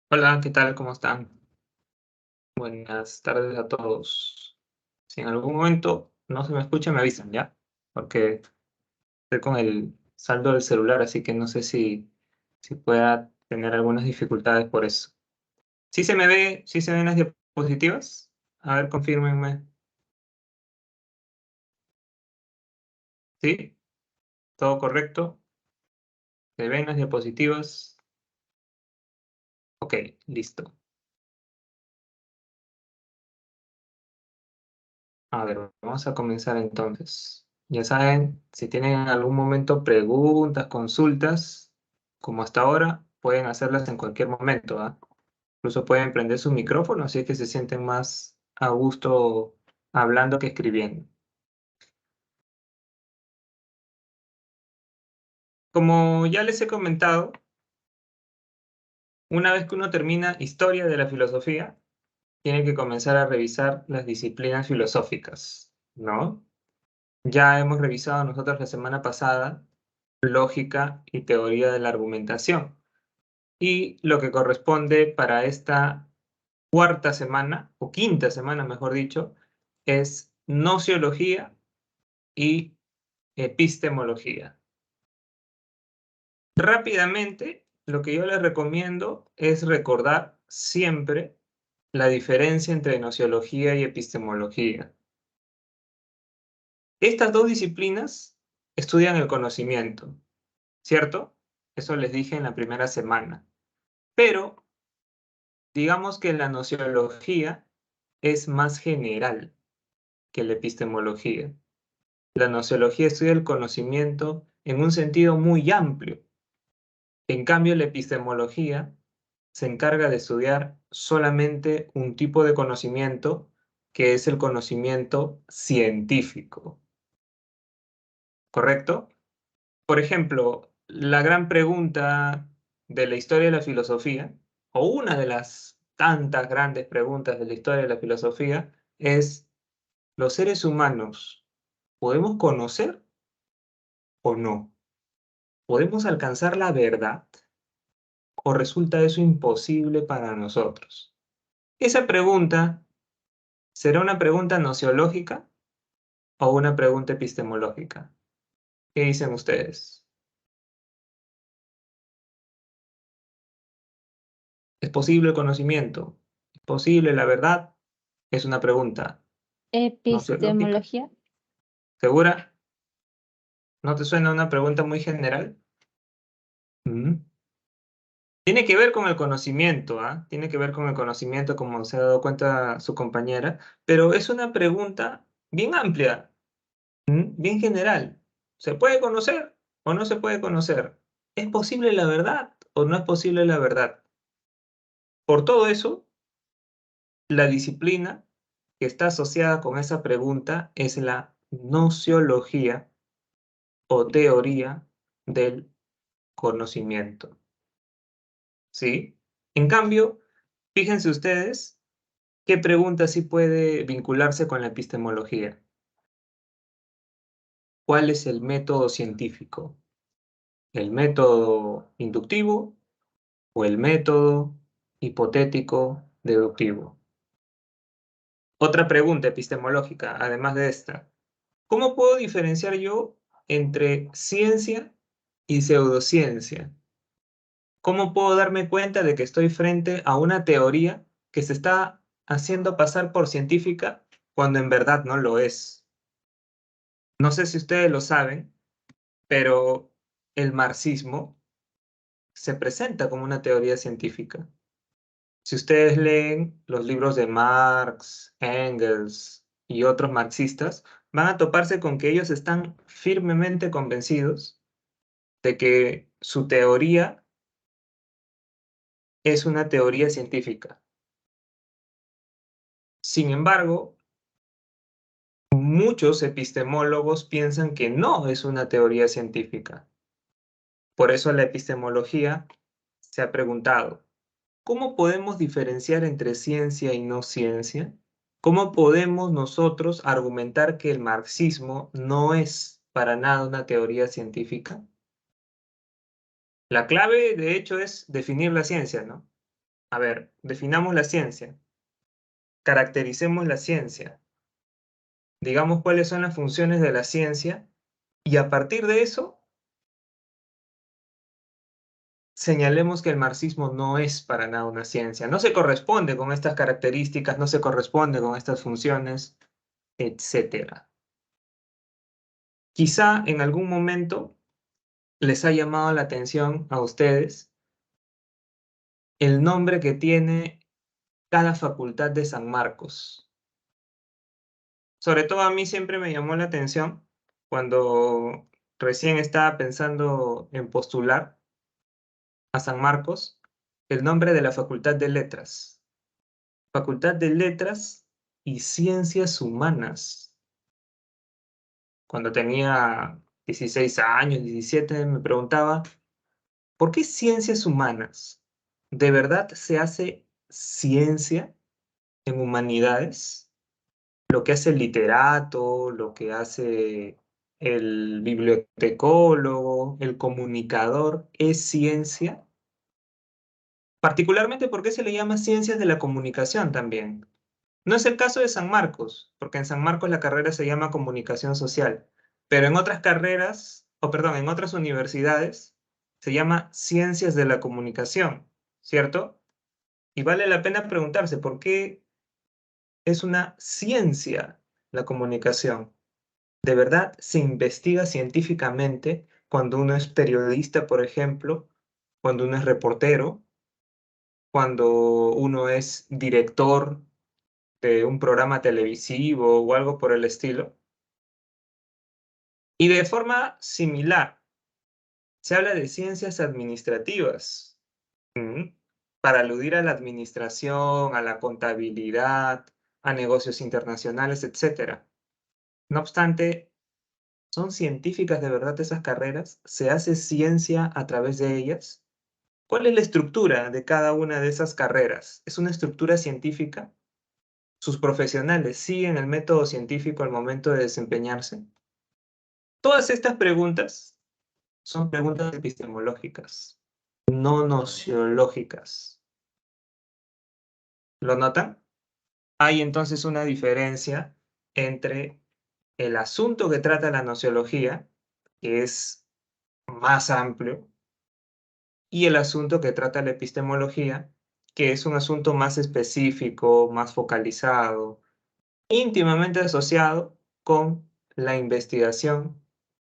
Hola, ¿qué tal? ¿Cómo están? Buenas tardes a todos. Si en algún momento no se me escucha, me avisan, ¿ya? Porque estoy con el saldo del celular, así que no sé si pueda tener algunas dificultades por eso. ¿Sí se me ve, sí se ven las diapositivas? A ver, confírmenme. ¿Sí? ¿Todo correcto? ¿Se ven las diapositivas? Ok, listo. A ver, vamos a comenzar entonces. Ya saben, si tienen en algún momento preguntas, consultas, como hasta ahora, pueden hacerlas en cualquier momento, ¿ah? Incluso pueden prender su micrófono, así que se sienten más a gusto hablando que escribiendo. Como ya les he comentado, una vez que uno termina historia de la filosofía, tiene que comenzar a revisar las disciplinas filosóficas, ¿no? Ya hemos revisado nosotros la semana pasada lógica y teoría de la argumentación. Y lo que corresponde para esta cuarta semana, o quinta semana, mejor dicho, es nociología y epistemología. Rápidamente, lo que yo les recomiendo es recordar siempre la diferencia entre nociología y epistemología. Estas dos disciplinas estudian el conocimiento, ¿cierto? Eso les dije en la primera semana. Pero digamos que la nociología es más general que la epistemología. La nociología estudia el conocimiento en un sentido muy amplio. En cambio, la epistemología se encarga de estudiar solamente un tipo de conocimiento, que es el conocimiento científico. ¿Correcto? Por ejemplo, la gran pregunta de la historia de la filosofía, o una de las tantas grandes preguntas de la historia de la filosofía, es: ¿los seres humanos podemos conocer o no? ¿Podemos alcanzar la verdad o resulta eso imposible para nosotros? Esa pregunta, ¿será una pregunta nociológica o una pregunta epistemológica? ¿Qué dicen ustedes? ¿Es posible el conocimiento? ¿Es posible la verdad? Es una pregunta nociológica. Epistemología. ¿Segura? ¿No te suena una pregunta muy general? Mm. Tiene que ver con el conocimiento, ¿ah? Tiene que ver con el conocimiento, como se ha dado cuenta su compañera, pero es una pregunta bien amplia, bien general. ¿Se puede conocer o no se puede conocer? ¿Es posible la verdad o no es posible la verdad? Por todo eso, la disciplina que está asociada con esa pregunta es la nociología o teoría del conocimiento, ¿sí? En cambio, fíjense ustedes qué pregunta sí puede vincularse con la epistemología. ¿Cuál es el método científico? ¿El método inductivo o el método hipotético deductivo? Otra pregunta epistemológica, además de esta: ¿cómo puedo diferenciar yo entre ciencia y pseudociencia? ¿Cómo puedo darme cuenta de que estoy frente a una teoría que se está haciendo pasar por científica cuando en verdad no lo es? No sé si ustedes lo saben, pero el marxismo se presenta como una teoría científica. Si ustedes leen los libros de Marx, Engels y otros marxistas, van a toparse con que ellos están firmemente convencidos de que su teoría es una teoría científica. Sin embargo, muchos epistemólogos piensan que no es una teoría científica. Por eso la epistemología se ha preguntado: ¿cómo podemos diferenciar entre ciencia y no ciencia? ¿Cómo podemos nosotros argumentar que el marxismo no es para nada una teoría científica? La clave, de hecho, es definir la ciencia, ¿no? A ver, definamos la ciencia, caractericemos la ciencia, digamos cuáles son las funciones de la ciencia y a partir de eso señalemos que el marxismo no es para nada una ciencia, no se corresponde con estas características, no se corresponde con estas funciones, etcétera. Quizá en algún momento les ha llamado la atención a ustedes el nombre que tiene cada facultad de San Marcos. Sobre todo a mí siempre me llamó la atención cuando recién estaba pensando en postular a San Marcos, el nombre de la Facultad de Letras. Facultad de Letras y Ciencias Humanas. Cuando tenía 16 años, 17, me preguntaba, ¿por qué Ciencias Humanas? ¿De verdad se hace ciencia en humanidades? Lo que hace el literato, lo que hace el bibliotecólogo, el comunicador, ¿es ciencia? Particularmente, ¿por qué se le llama ciencias de la comunicación también? No es el caso de San Marcos, porque en San Marcos la carrera se llama comunicación social, pero en otras carreras, o perdón, en otras universidades se llama ciencias de la comunicación, ¿cierto? Y vale la pena preguntarse por qué es una ciencia la comunicación. ¿De verdad se investiga científicamente cuando uno es periodista, por ejemplo, cuando uno es reportero, cuando uno es director de un programa televisivo o algo por el estilo? Y de forma similar, se habla de ciencias administrativas, para aludir a la administración, a la contabilidad, a negocios internacionales, etcétera. No obstante, ¿son científicas de verdad esas carreras? ¿Se hace ciencia a través de ellas? ¿Cuál es la estructura de cada una de esas carreras? ¿Es una estructura científica? ¿Sus profesionales siguen el método científico al momento de desempeñarse? Todas estas preguntas son preguntas epistemológicas, no nociológicas. ¿Lo notan? Hay entonces una diferencia entre el asunto que trata la nociología, que es más amplio, y el asunto que trata la epistemología, que es un asunto más específico, más focalizado, íntimamente asociado con la investigación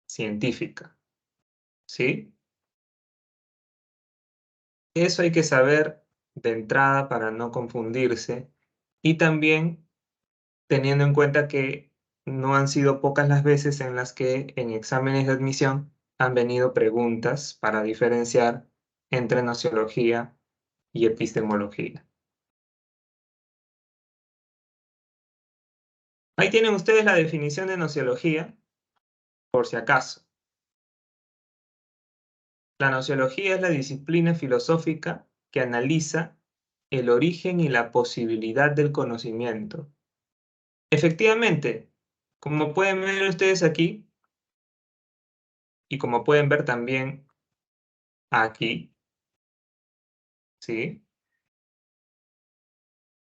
científica. ¿Sí? Eso hay que saber de entrada para no confundirse y también teniendo en cuenta que no han sido pocas las veces en las que en exámenes de admisión han venido preguntas para diferenciar entre nociología y epistemología. Ahí tienen ustedes la definición de nociología, por si acaso. La nociología es la disciplina filosófica que analiza el origen y la posibilidad del conocimiento. Efectivamente, como pueden ver ustedes aquí, y como pueden ver también aquí, ¿sí?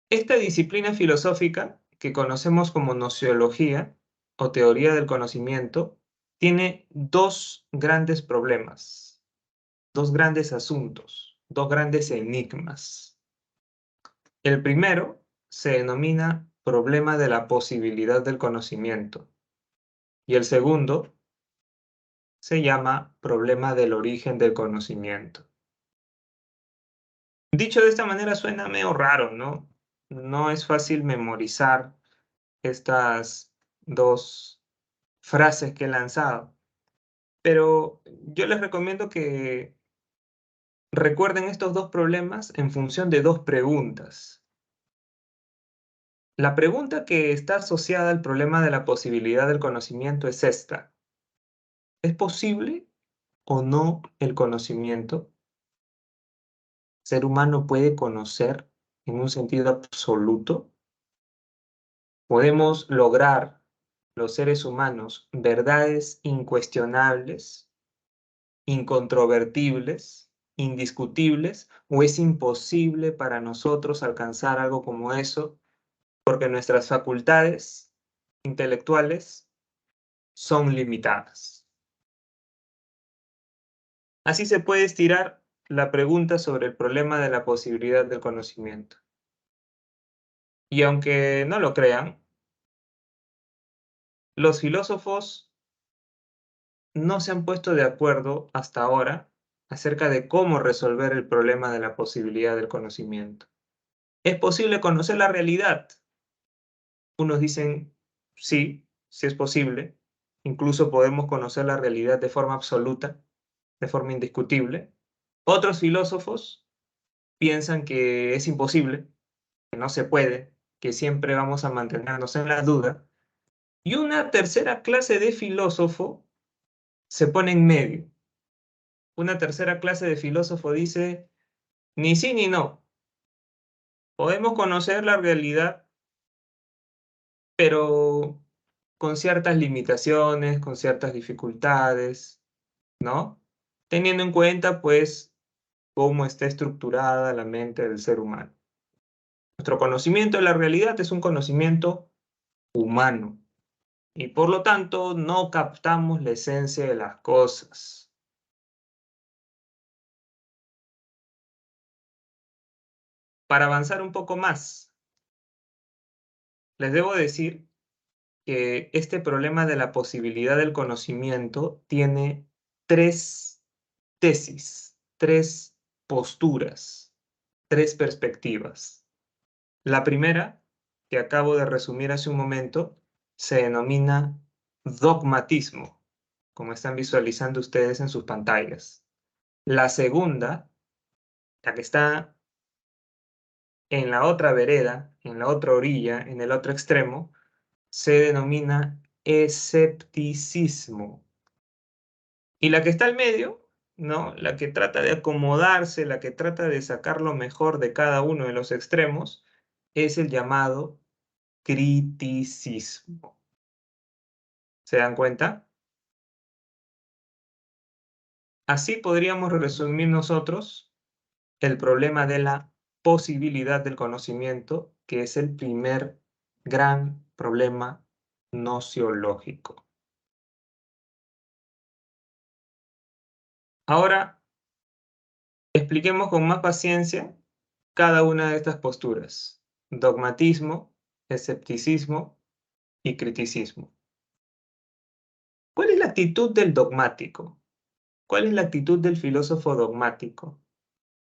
Esta disciplina filosófica, que conocemos como nociología o teoría del conocimiento, tiene dos grandes problemas, dos grandes asuntos, dos grandes enigmas. El primero se denomina problema de la posibilidad del conocimiento y el segundo se llama problema del origen del conocimiento. Dicho de esta manera suena medio raro, ¿no? No es fácil memorizar estas dos frases que he lanzado, pero yo les recomiendo que recuerden estos dos problemas en función de dos preguntas. La pregunta que está asociada al problema de la posibilidad del conocimiento es esta: ¿es posible o no el conocimiento? ¿El ser humano puede conocer en un sentido absoluto? ¿Podemos lograr los seres humanos verdades incuestionables, incontrovertibles, indiscutibles o es imposible para nosotros alcanzar algo como eso porque nuestras facultades intelectuales son limitadas. Así se puede estirar la pregunta sobre el problema de la posibilidad del conocimiento. Y aunque no lo crean, los filósofos no se han puesto de acuerdo hasta ahora acerca de cómo resolver el problema de la posibilidad del conocimiento. ¿Es posible conocer la realidad? Unos dicen, sí, sí es posible. Incluso podemos conocer la realidad de forma absoluta, de forma indiscutible. Otros filósofos piensan que es imposible, que no se puede, que siempre vamos a mantenernos en la duda. Y una tercera clase de filósofo se pone en medio. Una tercera clase de filósofo dice, ni sí ni no. Podemos conocer la realidad, pero con ciertas limitaciones, con ciertas dificultades, ¿no? Teniendo en cuenta, pues, cómo está estructurada la mente del ser humano. Nuestro conocimiento de la realidad es un conocimiento humano y por lo tanto no captamos la esencia de las cosas. Para avanzar un poco más, les debo decir que este problema de la posibilidad del conocimiento tiene tres tesis, tres posturas, tres perspectivas. La primera, que acabo de resumir hace un momento, se denomina dogmatismo, como están visualizando ustedes en sus pantallas. La segunda, la que está en la otra vereda, en la otra orilla, en el otro extremo, se denomina escepticismo. Y la que está al medio, ¿no? La que trata de acomodarse, la que trata de sacar lo mejor de cada uno de los extremos, es el llamado criticismo. ¿Se dan cuenta? Así podríamos resumir nosotros el problema de la posibilidad del conocimiento, que es el primer gran problema nociológico. Ahora, expliquemos con más paciencia cada una de estas posturas: dogmatismo, escepticismo y criticismo. ¿Cuál es la actitud del dogmático? ¿Cuál es la actitud del filósofo dogmático?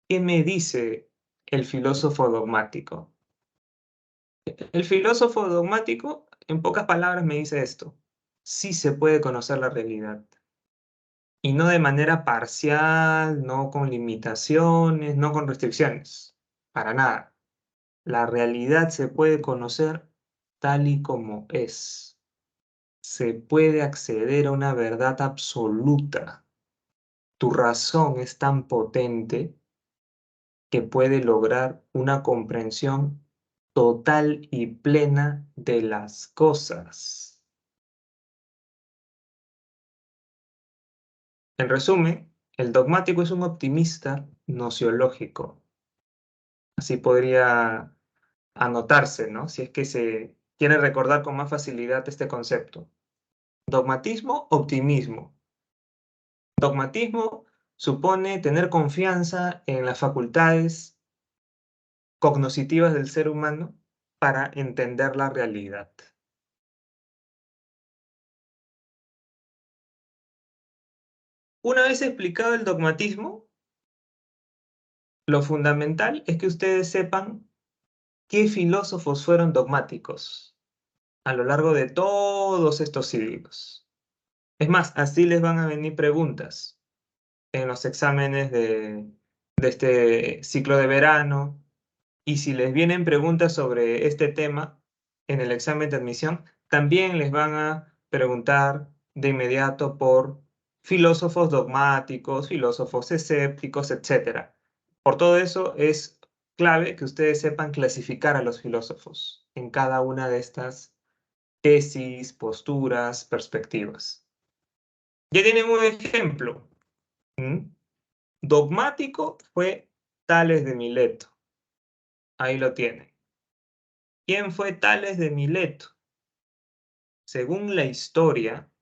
¿Qué me dice el filósofo dogmático? El filósofo dogmático, en pocas palabras, me dice esto: sí se puede conocer la realidad, y no de manera parcial, no con limitaciones, no con restricciones, para nada. La realidad se puede conocer tal y como es. Se puede acceder a una verdad absoluta. Tu razón es tan potente que puede lograr una comprensión total y plena de las cosas. En resumen, el dogmático es un optimista nociológico. Así podría anotarse, ¿no? Si es que se quiere recordar con más facilidad este concepto. Dogmatismo, optimismo. Dogmatismo supone tener confianza en las facultades cognoscitivas del ser humano para entender la realidad. Una vez explicado el dogmatismo, lo fundamental es que ustedes sepan qué filósofos fueron dogmáticos a lo largo de todos estos siglos. Es más, así les van a venir preguntas en los exámenes de este ciclo de verano, y si les vienen preguntas sobre este tema en el examen de admisión, también les van a preguntar de inmediato por filósofos dogmáticos, filósofos escépticos, etc. Por todo eso es clave que ustedes sepan clasificar a los filósofos en cada una de estas tesis, posturas, perspectivas. Ya tienen un ejemplo. ¿Mm? Dogmático fue Tales de Mileto. Ahí lo tienen. ¿Quién fue Tales de Mileto? Según la historia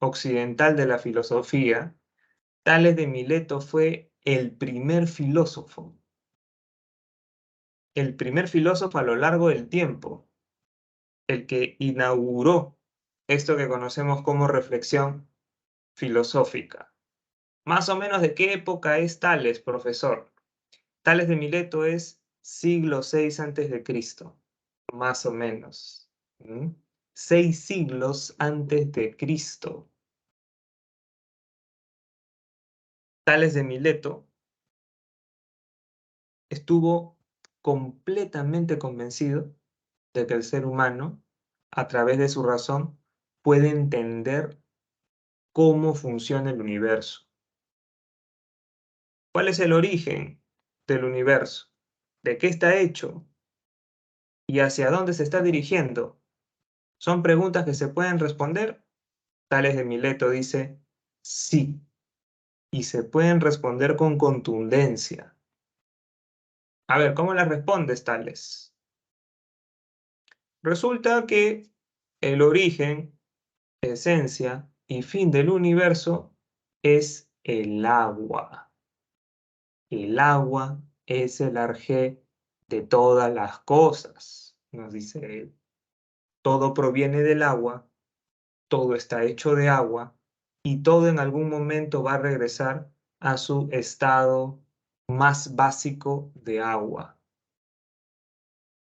occidental de la filosofía, Tales de Mileto fue el primer filósofo a lo largo del tiempo, el que inauguró esto que conocemos como reflexión filosófica. Más o menos, ¿de qué época es Tales, profesor? Tales de Mileto es siglo VI antes de Cristo, más o menos. 6 siglos antes de Cristo. Tales de Mileto estuvo completamente convencido de que el ser humano, a través de su razón, puede entender cómo funciona el universo. ¿Cuál es el origen del universo? ¿De qué está hecho? ¿Y hacia dónde se está dirigiendo? ¿Son preguntas que se pueden responder? Tales de Mileto dice, sí, y se pueden responder con contundencia. A ver, ¿cómo las respondes, Tales? Resulta que el origen, esencia y fin del universo es el agua. El agua es el arjé de todas las cosas, nos dice él. Todo proviene del agua, todo está hecho de agua y todo en algún momento va a regresar a su estado más básico de agua.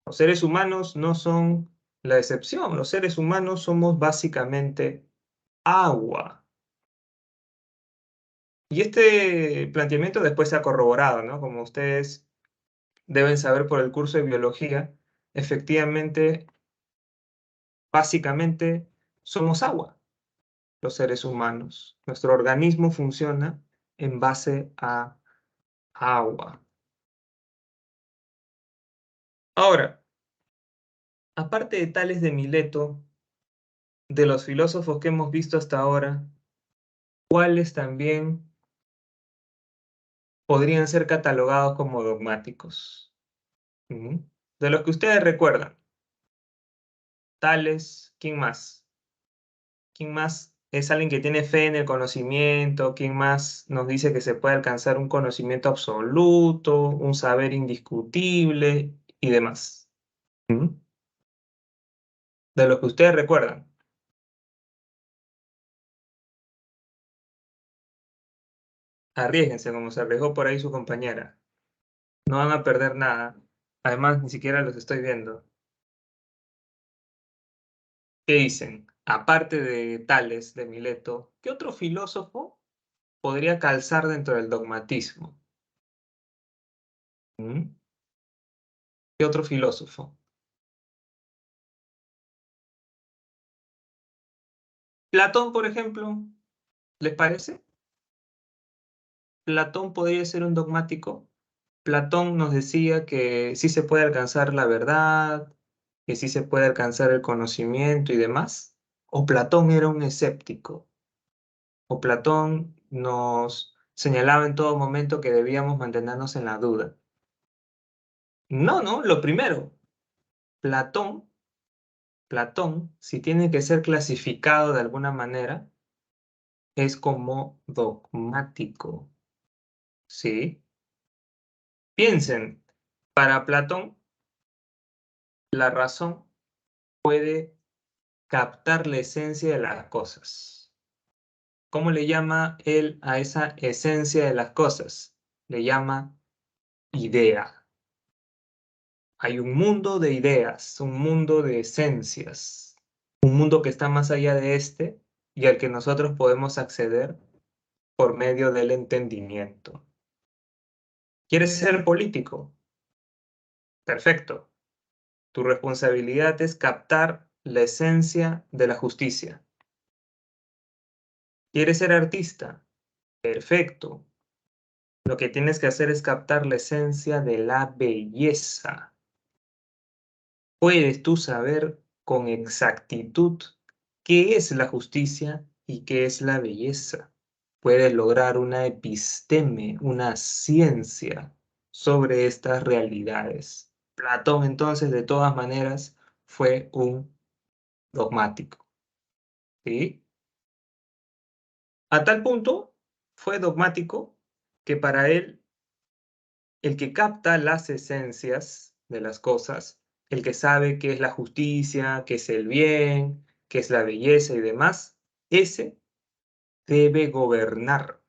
Los seres humanos no son la excepción, los seres humanos somos básicamente agua. Y este planteamiento después se ha corroborado, ¿no? Como ustedes deben saber por el curso de biología, efectivamente, básicamente somos agua, los seres humanos. Nuestro organismo funciona en base a agua. Ahora, aparte de Tales de Mileto, de los filósofos que hemos visto hasta ahora, ¿cuáles también podrían ser catalogados como dogmáticos? De los que ustedes recuerdan. Tales, ¿quién más? ¿Quién más es alguien que tiene fe en el conocimiento? ¿Quién más nos dice que se puede alcanzar un conocimiento absoluto, un saber indiscutible y demás? De los que ustedes recuerdan. Arriésguense como se arriesgó por ahí su compañera. No van a perder nada. Además, ni siquiera los estoy viendo. ¿Qué dicen? Aparte de Tales, de Mileto, ¿qué otro filósofo podría calzar dentro del dogmatismo? ¿Qué otro filósofo? Platón, por ejemplo, ¿les parece? Platón podría ser un dogmático. Platón nos decía que sí se puede alcanzar la verdad, que sí se puede alcanzar el conocimiento y demás. ¿O Platón era un escéptico? ¿O Platón nos señalaba en todo momento que debíamos mantenernos en la duda? No, no, lo primero, Platón, si tiene que ser clasificado de alguna manera, es como dogmático, ¿sí? Piensen, para Platón, la razón puede captar la esencia de las cosas. ¿Cómo le llama él a esa esencia de las cosas? Le llama idea. Hay un mundo de ideas, un mundo de esencias, un mundo que está más allá de este y al que nosotros podemos acceder por medio del entendimiento. ¿Quieres ser político? Perfecto. Tu responsabilidad es captar la esencia de la justicia. ¿Quieres ser artista? Perfecto. Lo que tienes que hacer es captar la esencia de la belleza. ¿Puedes tú saber con exactitud qué es la justicia y qué es la belleza? puedes lograr una episteme, una ciencia sobre estas realidades. Platón, entonces, de todas maneras, fue un dogmático, ¿sí? A tal punto fue dogmático que para él, el que capta las esencias de las cosas, el que sabe qué es la justicia, qué es el bien, qué es la belleza y demás, ese debe gobernar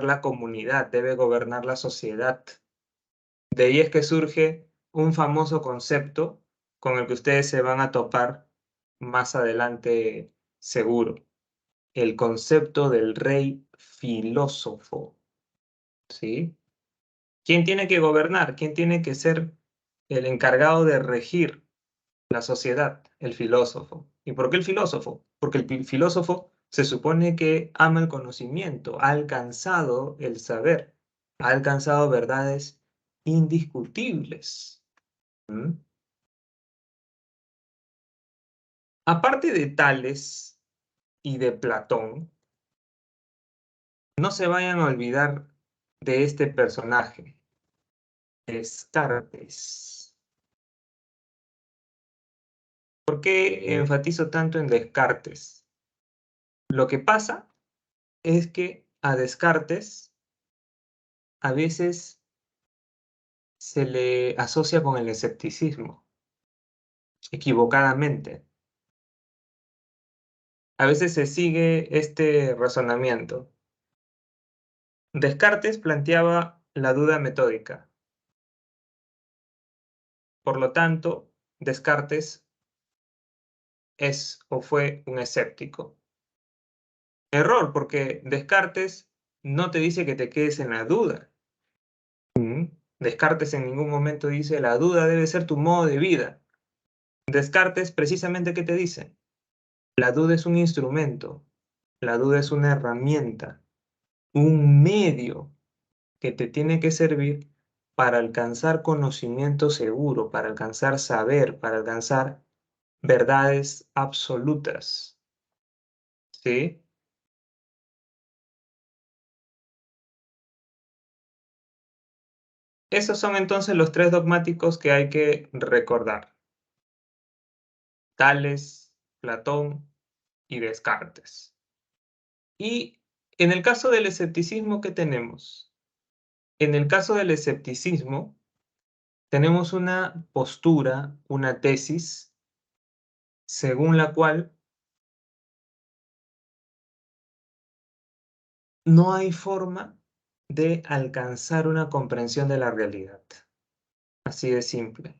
la comunidad, debe gobernar la sociedad. De ahí es que surge un famoso concepto con el que ustedes se van a topar más adelante seguro, el concepto del rey filósofo, ¿sí? ¿Quién tiene que gobernar? ¿Quién tiene que ser el encargado de regir la sociedad? El filósofo. ¿Y por qué el filósofo? Porque el filósofo se supone que ama el conocimiento, ha alcanzado el saber, ha alcanzado verdades indiscutibles. ¿Mm? Aparte de Tales y de Platón, no se vayan a olvidar de este personaje, Descartes. ¿Por qué enfatizo tanto en Descartes? Lo que pasa es que a Descartes a veces se le asocia con el escepticismo, equivocadamente. A veces se sigue este razonamiento. Descartes planteaba la duda metódica. Por lo tanto, Descartes es o fue un escéptico. Error, porque Descartes no te dice que te quedes en la duda. Descartes en ningún momento dice la duda debe ser tu modo de vida. Descartes precisamente ¿qué te dice? La duda es un instrumento, la duda es una herramienta, un medio que te tiene que servir para alcanzar conocimiento seguro, para alcanzar saber, para alcanzar verdades absolutas. ¿Sí? Esos son entonces los tres dogmáticos que hay que recordar. Tales, Platón y Descartes. Y en el caso del escepticismo, ¿qué tenemos? En el caso del escepticismo, tenemos una postura, una tesis, según la cual no hay forma de alcanzar una comprensión de la realidad. Así de simple.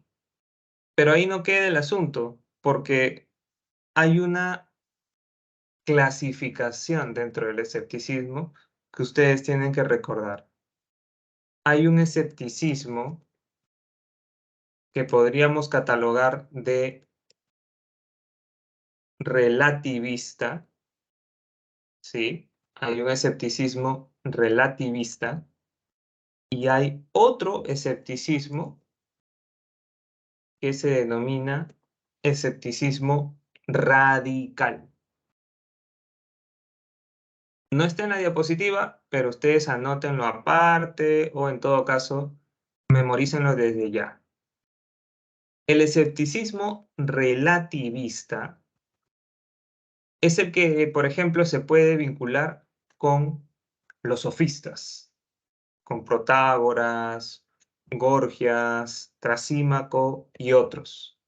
Pero ahí no queda el asunto, porque hay una clasificación dentro del escepticismo que ustedes tienen que recordar. Hay un escepticismo que podríamos catalogar de relativista, ¿sí? Hay un escepticismo relativista y hay otro escepticismo que se denomina escepticismo radical. No está en la diapositiva, pero ustedes anótenlo aparte o en todo caso, memorícenlo desde ya. El escepticismo relativista es el que, por ejemplo, se puede vincular con los sofistas, con Protágoras, Gorgias, Trasímaco y otros.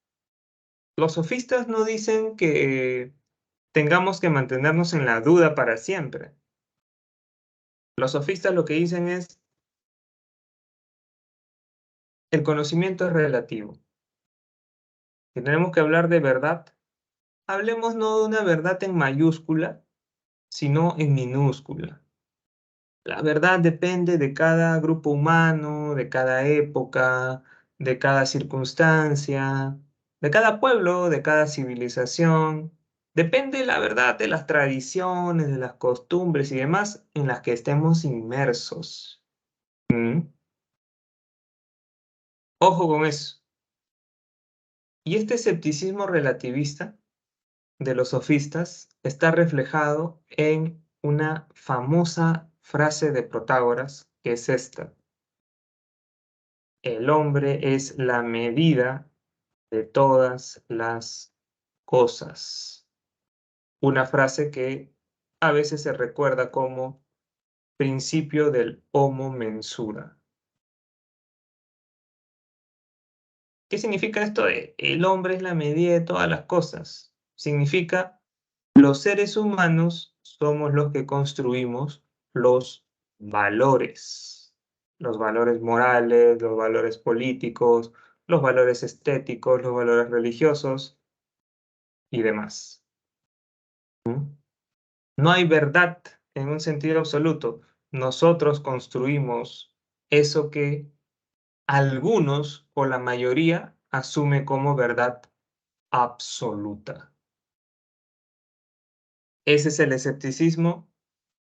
Los sofistas no dicen que tengamos que mantenernos en la duda para siempre. Los sofistas lo que dicen es, el conocimiento es relativo. Si tenemos que hablar de verdad, hablemos no de una verdad en mayúscula, sino en minúscula. La verdad depende de cada grupo humano, de cada época, de cada circunstancia, de cada pueblo, de cada civilización. Depende la verdad de las tradiciones, de las costumbres y demás en las que estemos inmersos. ¿Mm? Ojo con eso. Y este escepticismo relativista de los sofistas está reflejado en una famosa frase de Protágoras, que es esta: el hombre es la medida de todas las cosas. Una frase que a veces se recuerda como principio del homo mensura. ¿Qué significa esto de el hombre es la medida de todas las cosas? Significa los seres humanos somos los que construimos valores, los valores morales, los valores políticos, los valores estéticos, los valores religiosos y demás. No hay verdad en un sentido absoluto. Nosotros construimos eso que algunos o la mayoría asume como verdad absoluta. Ese es el escepticismo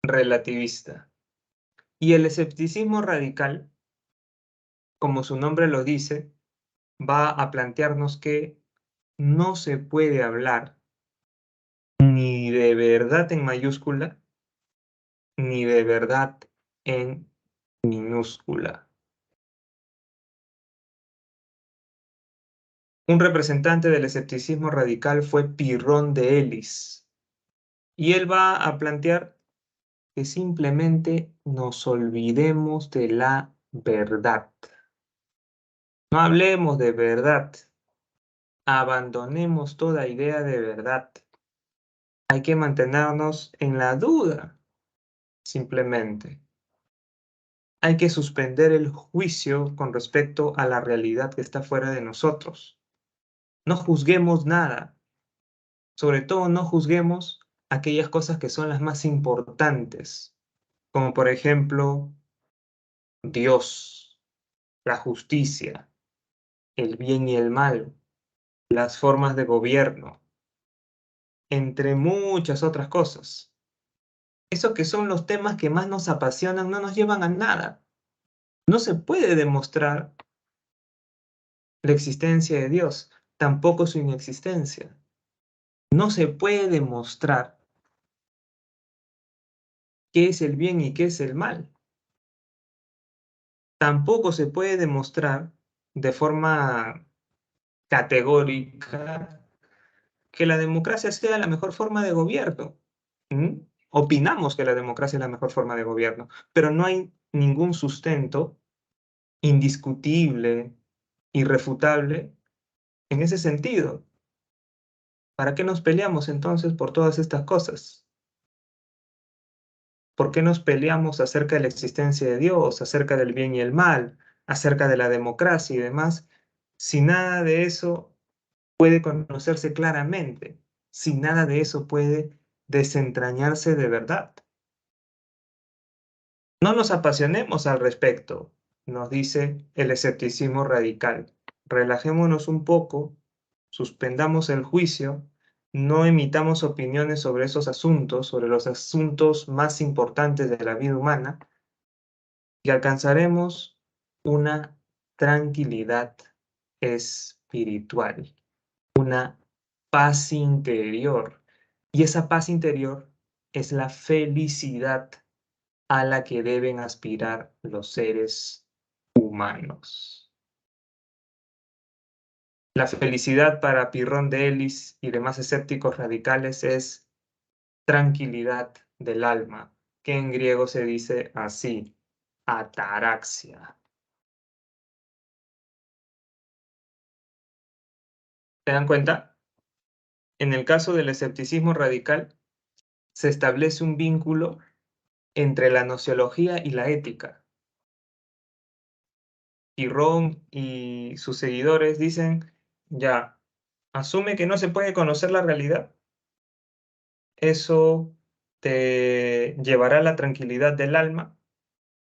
relativista. Y el escepticismo radical, como su nombre lo dice, va a plantearnos que no se puede hablar ni de verdad en mayúscula, ni de verdad en minúscula. Un representante del escepticismo radical fue Pirrón de Elis, y él va a plantear que simplemente nos olvidemos de la verdad. No hablemos de verdad, abandonemos toda idea de verdad. Hay que mantenernos en la duda, simplemente. Hay que suspender el juicio con respecto a la realidad que está fuera de nosotros. No juzguemos nada. Sobre todo no juzguemos aquellas cosas que son las más importantes, como por ejemplo Dios, la justicia, el bien y el mal, las formas de gobierno, entre muchas otras cosas. Esos que son los temas que más nos apasionan no nos llevan a nada. No se puede demostrar la existencia de Dios, tampoco su inexistencia. No se puede demostrar qué es el bien y qué es el mal. Tampoco se puede demostrar de forma categórica que la democracia sea la mejor forma de gobierno. ¿Mm? Opinamos que la democracia es la mejor forma de gobierno, pero no hay ningún sustento indiscutible, irrefutable en ese sentido. ¿Para qué nos peleamos entonces por todas estas cosas? ¿Por qué nos peleamos acerca de la existencia de Dios, acerca del bien y el mal, acerca de la democracia y demás, si nada de eso puede conocerse claramente, si nada de eso puede desentrañarse de verdad? No nos apasionemos al respecto, nos dice el escepticismo radical. Relajémonos un poco, suspendamos el juicio, no emitamos opiniones sobre esos asuntos, sobre los asuntos más importantes de la vida humana, y alcanzaremos una tranquilidad espiritual, una paz interior. Y esa paz interior es la felicidad a la que deben aspirar los seres humanos. La felicidad para Pirrón de Elis y demás escépticos radicales es tranquilidad del alma, que en griego se dice así, ataraxia. ¿Se dan cuenta? En el caso del escepticismo radical, se establece un vínculo entre la nociología y la ética. Pirrón y sus seguidores dicen, ya, asume que no se puede conocer la realidad. Eso te llevará a la tranquilidad del alma,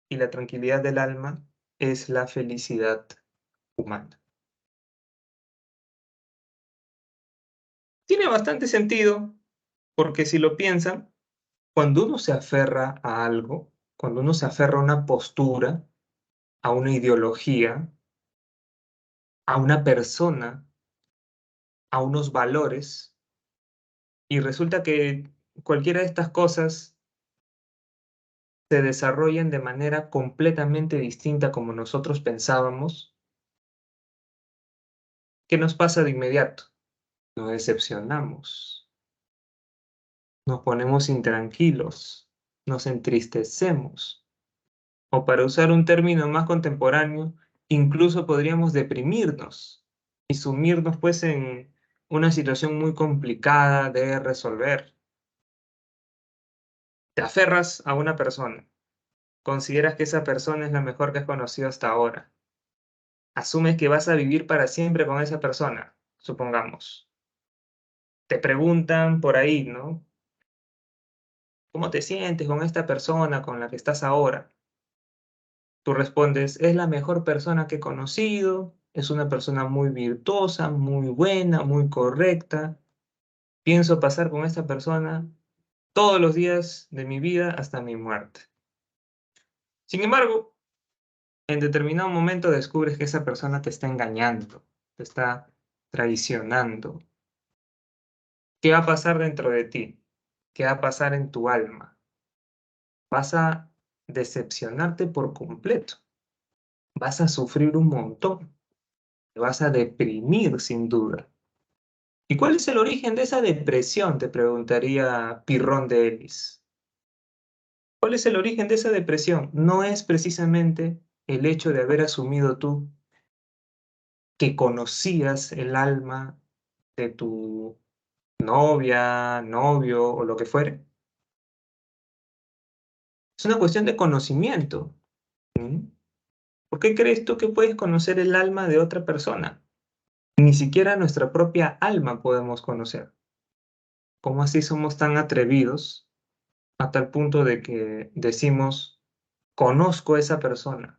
y la tranquilidad del alma es la felicidad humana. Tiene bastante sentido, porque si lo piensan, cuando uno se aferra a algo, cuando uno se aferra a una postura, a una ideología, a una persona, a unos valores, y resulta que cualquiera de estas cosas se desarrollan de manera completamente distinta como nosotros pensábamos, ¿qué nos pasa de inmediato? Nos decepcionamos, nos ponemos intranquilos, nos entristecemos, o para usar un término más contemporáneo, incluso podríamos deprimirnos y sumirnos pues en una situación muy complicada de resolver. Te aferras a una persona, consideras que esa persona es la mejor que has conocido hasta ahora, asumes que vas a vivir para siempre con esa persona, supongamos. Te preguntan por ahí, ¿no? ¿Cómo te sientes con esta persona con la que estás ahora? Tú respondes, es la mejor persona que he conocido, es una persona muy virtuosa, muy buena, muy correcta. Pienso pasar con esta persona todos los días de mi vida hasta mi muerte. Sin embargo, en determinado momento descubres que esa persona te está engañando, te está traicionando. ¿Qué va a pasar dentro de ti? ¿Qué va a pasar en tu alma? Vas a decepcionarte por completo. Vas a sufrir un montón. Te vas a deprimir sin duda. ¿Y cuál es el origen de esa depresión? Te preguntaría Pirrón de Elis. ¿Cuál es el origen de esa depresión? No es precisamente el hecho de haber asumido tú que conocías el alma de tu novia, novio o lo que fuere. Es una cuestión de conocimiento. ¿Mm? ¿Por qué crees tú que puedes conocer el alma de otra persona? Ni siquiera nuestra propia alma podemos conocer. ¿Cómo así somos tan atrevidos a tal punto de que decimos, conozco a esa persona,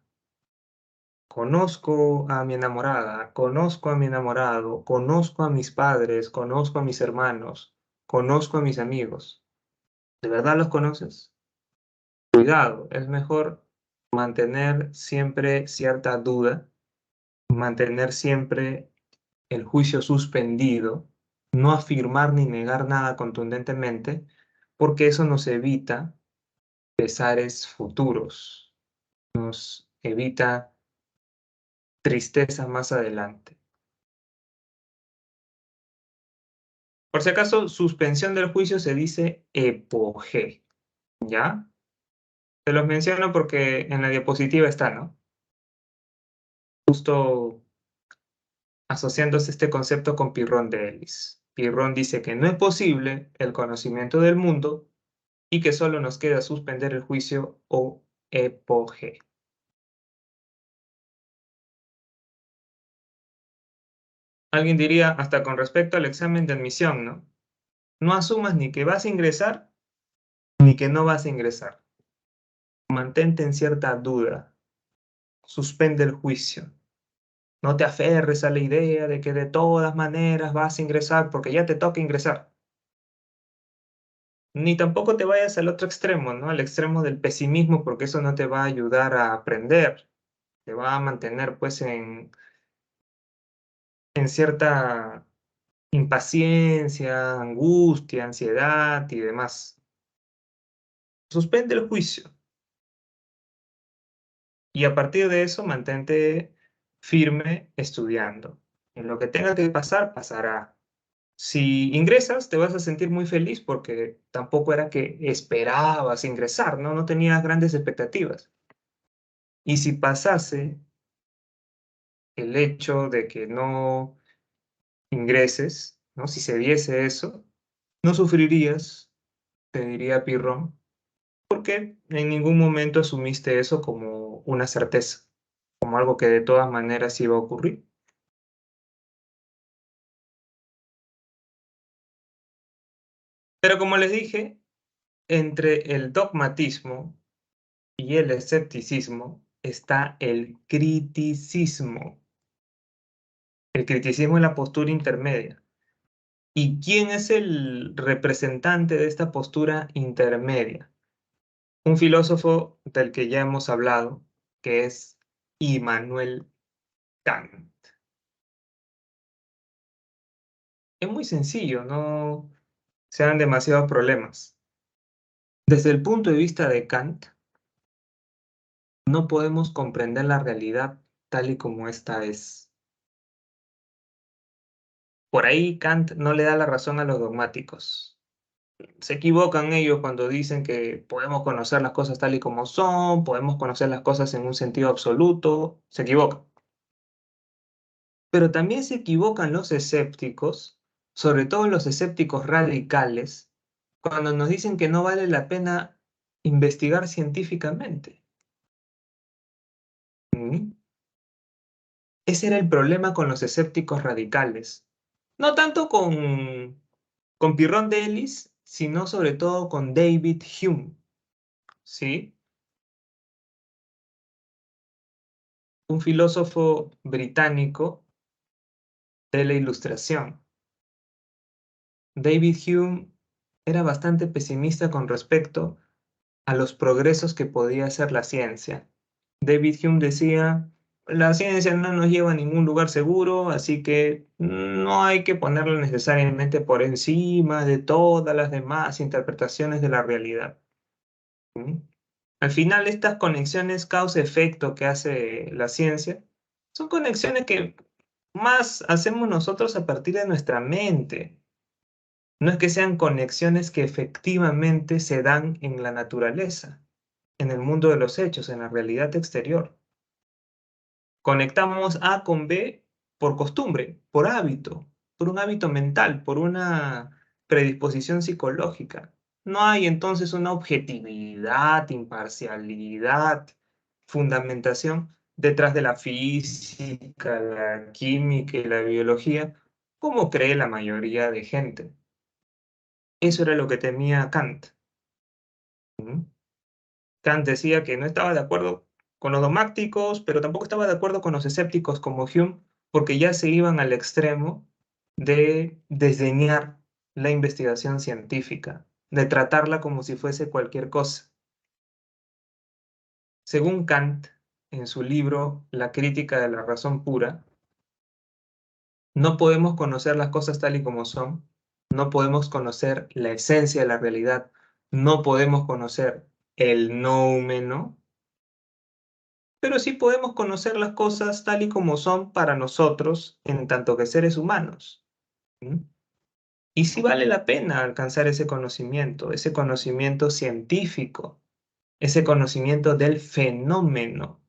conozco a mi enamorada, conozco a mi enamorado, conozco a mis padres, conozco a mis hermanos, conozco a mis amigos? ¿De verdad los conoces? Cuidado, es mejor mantener siempre cierta duda, mantener siempre el juicio suspendido, no afirmar ni negar nada contundentemente, porque eso nos evita pesares futuros, nos evita tristeza más adelante. Por si acaso, suspensión del juicio se dice epoge, ¿ya? Te los menciono porque en la diapositiva está, ¿no? Justo asociándose este concepto con Pirrón de Elis. Pirrón dice que no es posible el conocimiento del mundo y que solo nos queda suspender el juicio o epoge. Alguien diría, hasta con respecto al examen de admisión, ¿no? No asumas ni que vas a ingresar ni que no vas a ingresar. Mantente en cierta duda. Suspende el juicio. No te aferres a la idea de que de todas maneras vas a ingresar porque ya te toca ingresar. Ni tampoco te vayas al otro extremo, ¿no? Al extremo del pesimismo, porque eso no te va a ayudar a aprender. Te va a mantener, pues, en cierta impaciencia, angustia, ansiedad y demás. Suspende el juicio y a partir de eso mantente firme estudiando. En lo que tenga que pasar, pasará. Si ingresas, te vas a sentir muy feliz porque tampoco era que esperabas ingresar, ¿no? No tenías grandes expectativas. Y si pasase el hecho de que no ingreses, ¿no? Si se diese eso, no sufrirías, te diría Pirrón, porque en ningún momento asumiste eso como una certeza, como algo que de todas maneras iba a ocurrir. Pero como les dije, entre el dogmatismo y el escepticismo está el criticismo. El criticismo es la postura intermedia. ¿Y quién es el representante de esta postura intermedia? Un filósofo del que ya hemos hablado, que es Immanuel Kant. Es muy sencillo, no se dan demasiados problemas. Desde el punto de vista de Kant, no podemos comprender la realidad tal y como ésta es. Por ahí Kant no le da la razón a los dogmáticos. Se equivocan ellos cuando dicen que podemos conocer las cosas tal y como son, podemos conocer las cosas en un sentido absoluto. Se equivocan. Pero también se equivocan los escépticos, sobre todo los escépticos radicales, cuando nos dicen que no vale la pena investigar científicamente. ¿Mm? Ese era el problema con los escépticos radicales. No tanto con Pirrón de Ellis, sino sobre todo con David Hume, ¿sí? Un filósofo británico de la Ilustración. David Hume era bastante pesimista con respecto a los progresos que podía hacer la ciencia. David Hume decía, la ciencia no nos lleva a ningún lugar seguro, así que no hay que ponerla necesariamente por encima de todas las demás interpretaciones de la realidad. ¿Mm? Al final, estas conexiones causa-efecto que hace la ciencia son conexiones que más hacemos nosotros a partir de nuestra mente. No es que sean conexiones que efectivamente se dan en la naturaleza, en el mundo de los hechos, en la realidad exterior. Conectamos A con B por costumbre, por hábito, por un hábito mental, por una predisposición psicológica. No hay entonces una objetividad, imparcialidad, fundamentación detrás de la física, la química y la biología, como cree la mayoría de gente. Eso era lo que temía Kant. ¿Mm? Kant decía que no estaba de acuerdo con los dogmáticos, pero tampoco estaba de acuerdo con los escépticos como Hume, porque ya se iban al extremo de desdeñar la investigación científica, de tratarla como si fuese cualquier cosa. Según Kant, en su libro La crítica de la razón pura, no podemos conocer las cosas tal y como son, no podemos conocer la esencia de la realidad, no podemos conocer el noumeno, pero sí podemos conocer las cosas tal y como son para nosotros en tanto que seres humanos. ¿Mm? Y sí vale la pena alcanzar ese conocimiento científico, ese conocimiento del fenómeno,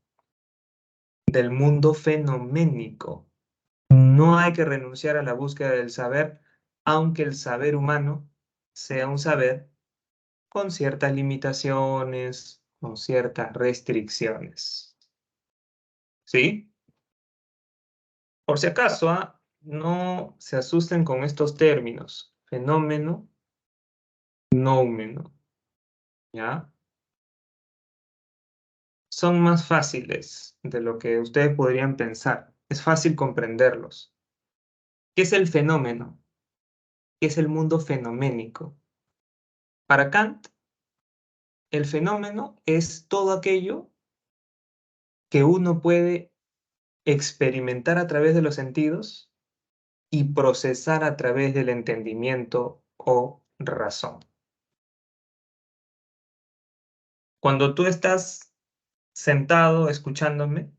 del mundo fenoménico. No hay que renunciar a la búsqueda del saber, aunque el saber humano sea un saber con ciertas limitaciones, con ciertas restricciones. ¿Sí? Por si acaso, no se asusten con estos términos, fenómeno, noumeno, ¿ya? Son más fáciles de lo que ustedes podrían pensar. Es fácil comprenderlos. ¿Qué es el fenómeno? ¿Qué es el mundo fenoménico? Para Kant, el fenómeno es todo aquello que uno puede experimentar a través de los sentidos y procesar a través del entendimiento o razón. Cuando tú estás sentado escuchándome,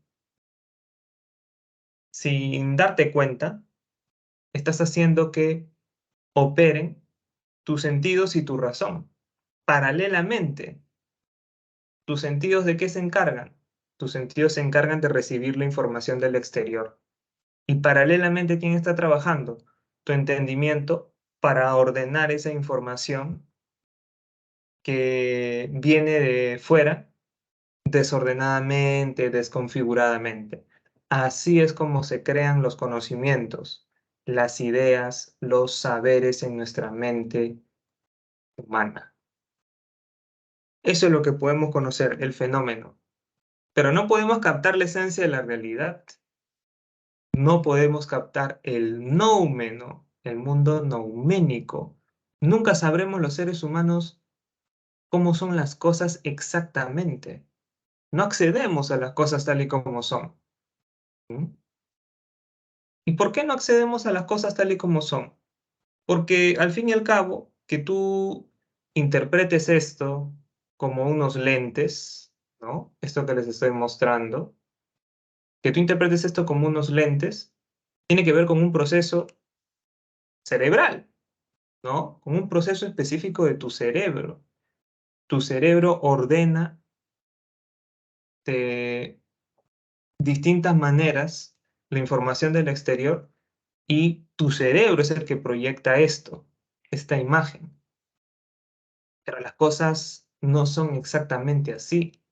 sin darte cuenta, estás haciendo que operen tus sentidos y tu razón. Paralelamente, ¿tus sentidos de qué se encargan? Tus sentidos se encargan de recibir la información del exterior. Y paralelamente, ¿quién está trabajando? Tu entendimiento para ordenar esa información que viene de fuera desordenadamente, desconfiguradamente. Así es como se crean los conocimientos, las ideas, los saberes en nuestra mente humana. Eso es lo que podemos conocer, el fenómeno. Pero no podemos captar la esencia de la realidad. No podemos captar el noumeno, el mundo nouménico. Nunca sabremos los seres humanos cómo son las cosas exactamente. No accedemos a las cosas tal y como son. ¿Mm? ¿Y por qué no accedemos a las cosas tal y como son? Porque al fin y al cabo, que tú interpretes esto como unos lentes, ¿no? Esto que les estoy mostrando, que tú interpretes esto como unos lentes, tiene que ver con un proceso cerebral, ¿no? Con un proceso específico de tu cerebro. Tu cerebro ordena de distintas maneras la información del exterior y tu cerebro es el que proyecta esto, esta imagen. Pero las cosas no son exactamente así.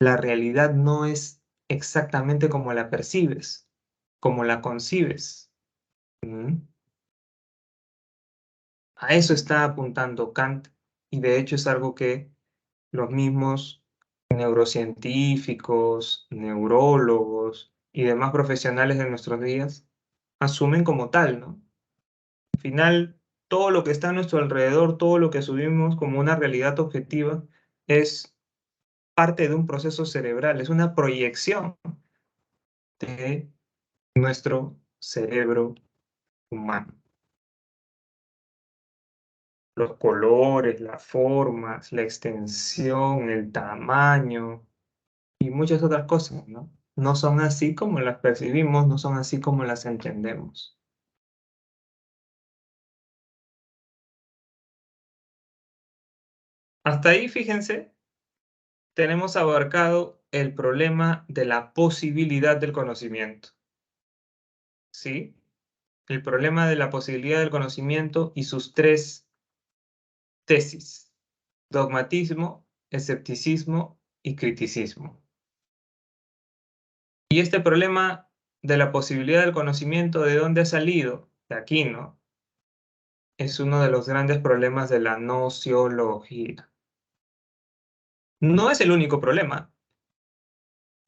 La realidad no es exactamente como la percibes, como la concibes. ¿Mm? A eso está apuntando Kant y de hecho es algo que los mismos neurocientíficos, neurólogos y demás profesionales de nuestros días asumen como tal, ¿no? Al final, todo lo que está a nuestro alrededor, todo lo que asumimos como una realidad objetiva, es parte de un proceso cerebral, es una proyección de nuestro cerebro humano. Los colores, las formas, la extensión, el tamaño y muchas otras cosas, ¿no? No son así como las percibimos, no son así como las entendemos. Hasta ahí, fíjense, tenemos abarcado el problema de la posibilidad del conocimiento, ¿sí? El problema de la posibilidad del conocimiento y sus tres tesis: dogmatismo, escepticismo y criticismo. Y este problema de la posibilidad del conocimiento, ¿de dónde ha salido? De aquí, ¿no? Es uno de los grandes problemas de la nociología. No es el único problema,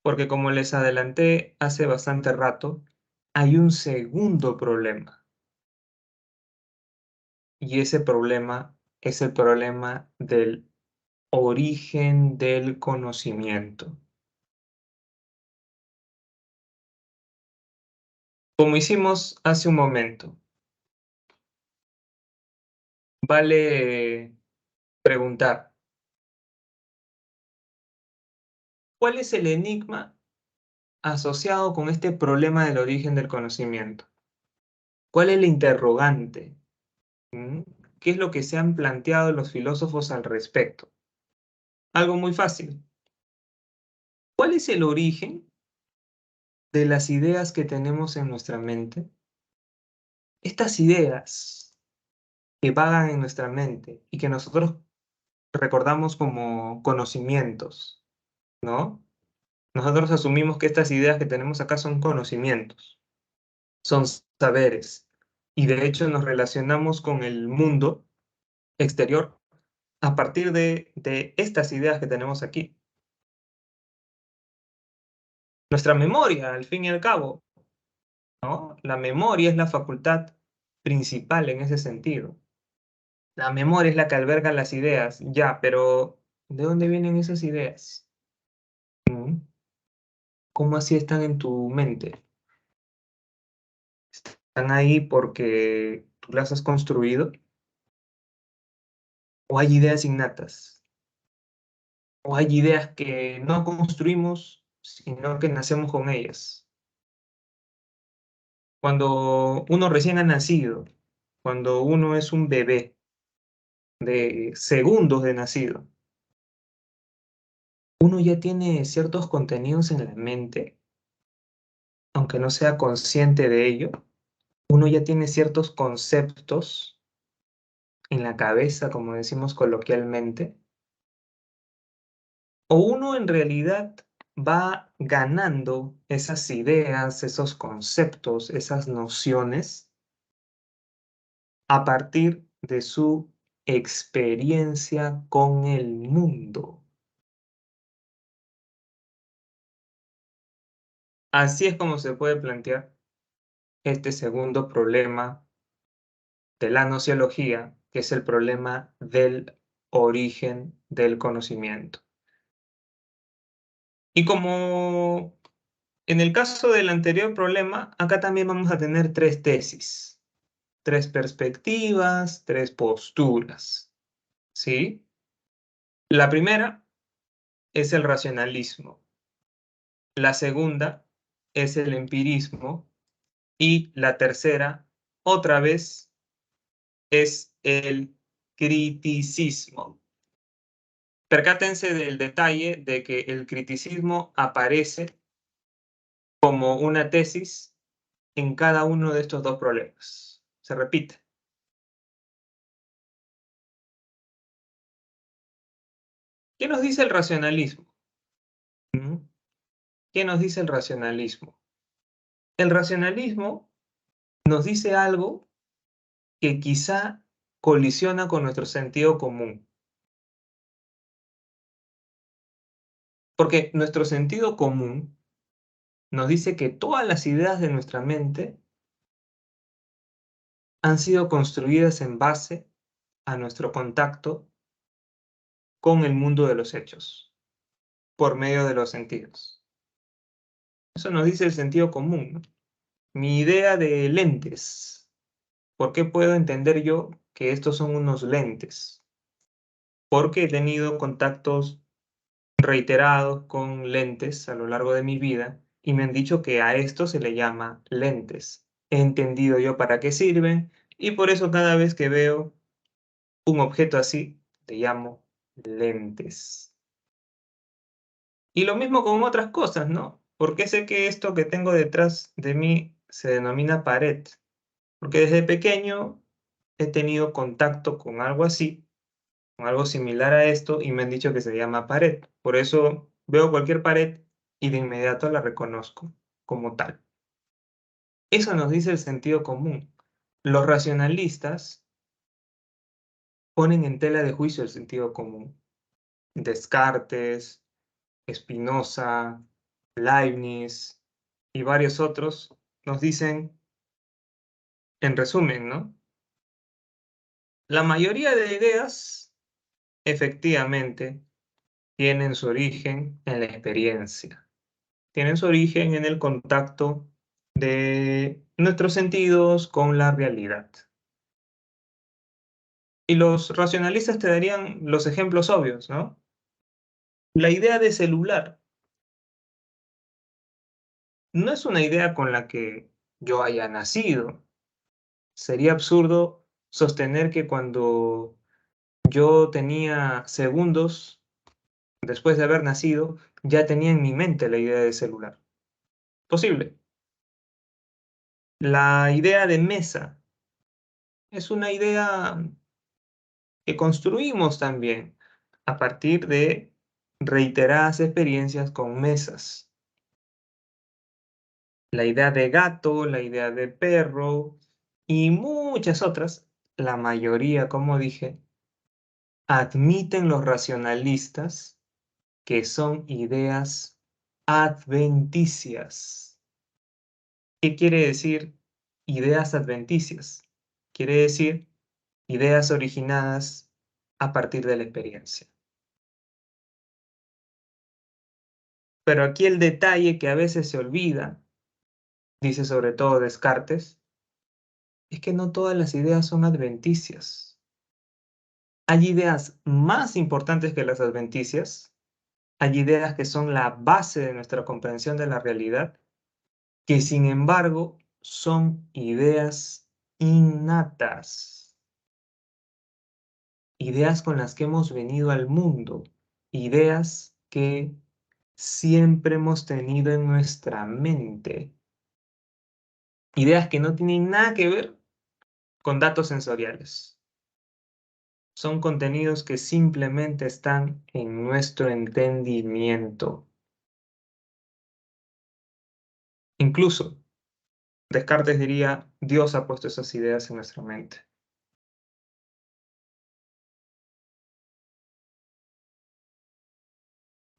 porque como les adelanté hace bastante rato, hay un segundo problema. Y ese problema es el problema del origen del conocimiento. Como hicimos hace un momento, vale preguntar, ¿cuál es el enigma asociado con este problema del origen del conocimiento? ¿Cuál es la interrogante? ¿Mm? ¿Qué es lo que se han planteado los filósofos al respecto? Algo muy fácil. ¿Cuál es el origen de las ideas que tenemos en nuestra mente? Estas ideas que vagan en nuestra mente y que nosotros recordamos como conocimientos, ¿no? Nosotros asumimos que estas ideas que tenemos acá son conocimientos, son saberes, y de hecho nos relacionamos con el mundo exterior a partir de estas ideas que tenemos aquí. Nuestra memoria, al fin y al cabo, ¿no? La memoria es la facultad principal en ese sentido. La memoria es la que alberga las ideas, ya, pero ¿de dónde vienen esas ideas? ¿Mm? ¿Cómo así están en tu mente? ¿Están ahí porque tú las has construido? ¿O hay ideas innatas? ¿O hay ideas que no construimos, sino que nacemos con ellas? Cuando uno recién ha nacido, cuando uno es un bebé de segundos de nacido, uno ya tiene ciertos contenidos en la mente, aunque no sea consciente de ello. Uno ya tiene ciertos conceptos en la cabeza, como decimos coloquialmente, o uno en realidad va ganando esas ideas, esos conceptos, esas nociones a partir de su experiencia con el mundo. Así es como se puede plantear este segundo problema de la nociología, que es el problema del origen del conocimiento. Y como en el caso del anterior problema, acá también vamos a tener tres tesis, tres perspectivas, tres posturas, ¿sí? La primera es el racionalismo. La segunda es el empirismo. Y la tercera, otra vez, es el criticismo. Percátense del detalle de que el criticismo aparece como una tesis en cada uno de estos dos problemas. Se repite. ¿Qué nos dice el racionalismo? ¿Mm? ¿Qué nos dice el racionalismo? El racionalismo nos dice algo que quizá colisiona con nuestro sentido común. Porque nuestro sentido común nos dice que todas las ideas de nuestra mente han sido construidas en base a nuestro contacto con el mundo de los hechos, por medio de los sentidos. Eso nos dice el sentido común, ¿no? Mi idea de lentes. ¿Por qué puedo entender yo que estos son unos lentes? Porque he tenido contactos reiterados con lentes a lo largo de mi vida y me han dicho que a esto se le llama lentes. He entendido yo para qué sirven y por eso cada vez que veo un objeto así, le llamo lentes. Y lo mismo con otras cosas, ¿no? ¿Por qué sé que esto que tengo detrás de mí se denomina pared? Porque desde pequeño he tenido contacto con algo así, con algo similar a esto, y me han dicho que se llama pared. Por eso veo cualquier pared y de inmediato la reconozco como tal. Eso nos dice el sentido común. Los racionalistas ponen en tela de juicio el sentido común. Descartes, Spinoza, Leibniz y varios otros nos dicen, en resumen, ¿no? La mayoría de ideas, efectivamente, tienen su origen en la experiencia, tienen su origen en el contacto de nuestros sentidos con la realidad. Y los racionalistas te darían los ejemplos obvios, ¿no? La idea de celular no es una idea con la que yo haya nacido. Sería absurdo sostener que cuando yo tenía segundos después de haber nacido, ya tenía en mi mente la idea de celular. Posible. La idea de mesa es una idea que construimos también a partir de reiteradas experiencias con mesas. La idea de gato, la idea de perro y muchas otras, la mayoría, como dije, admiten los racionalistas que son ideas adventicias. ¿Qué quiere decir ideas adventicias? Quiere decir ideas originadas a partir de la experiencia. Pero aquí el detalle que a veces se olvida, dice sobre todo Descartes, es que no todas las ideas son adventicias. Hay ideas más importantes que las adventicias, hay ideas que son la base de nuestra comprensión de la realidad, que sin embargo son ideas innatas, ideas con las que hemos venido al mundo, ideas que siempre hemos tenido en nuestra mente, ideas que no tienen nada que ver con datos sensoriales. Son contenidos que simplemente están en nuestro entendimiento. Incluso Descartes diría, Dios ha puesto esas ideas en nuestra mente.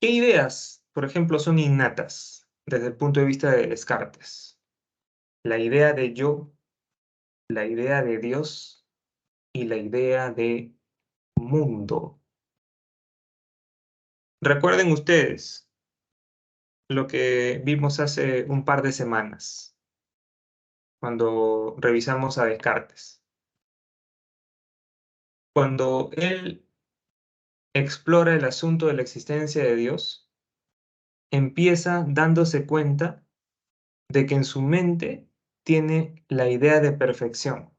¿Qué ideas, por ejemplo, son innatas desde el punto de vista de Descartes? La idea de yo, la idea de Dios y la idea de mundo. Recuerden ustedes lo que vimos hace un par de semanas, cuando revisamos a Descartes. Cuando él explora el asunto de la existencia de Dios, empieza dándose cuenta de que en su mente tiene la idea de perfección.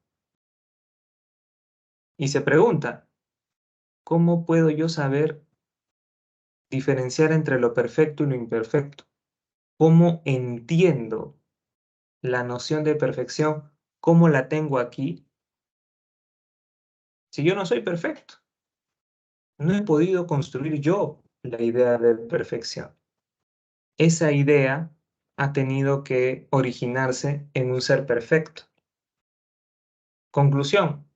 Y se pregunta, ¿cómo puedo yo saber diferenciar entre lo perfecto y lo imperfecto? ¿Cómo entiendo la noción de perfección? ¿Cómo la tengo aquí? Si yo no soy perfecto, no he podido construir yo la idea de perfección. Esa idea ha tenido que originarse en un ser perfecto. Conclusión,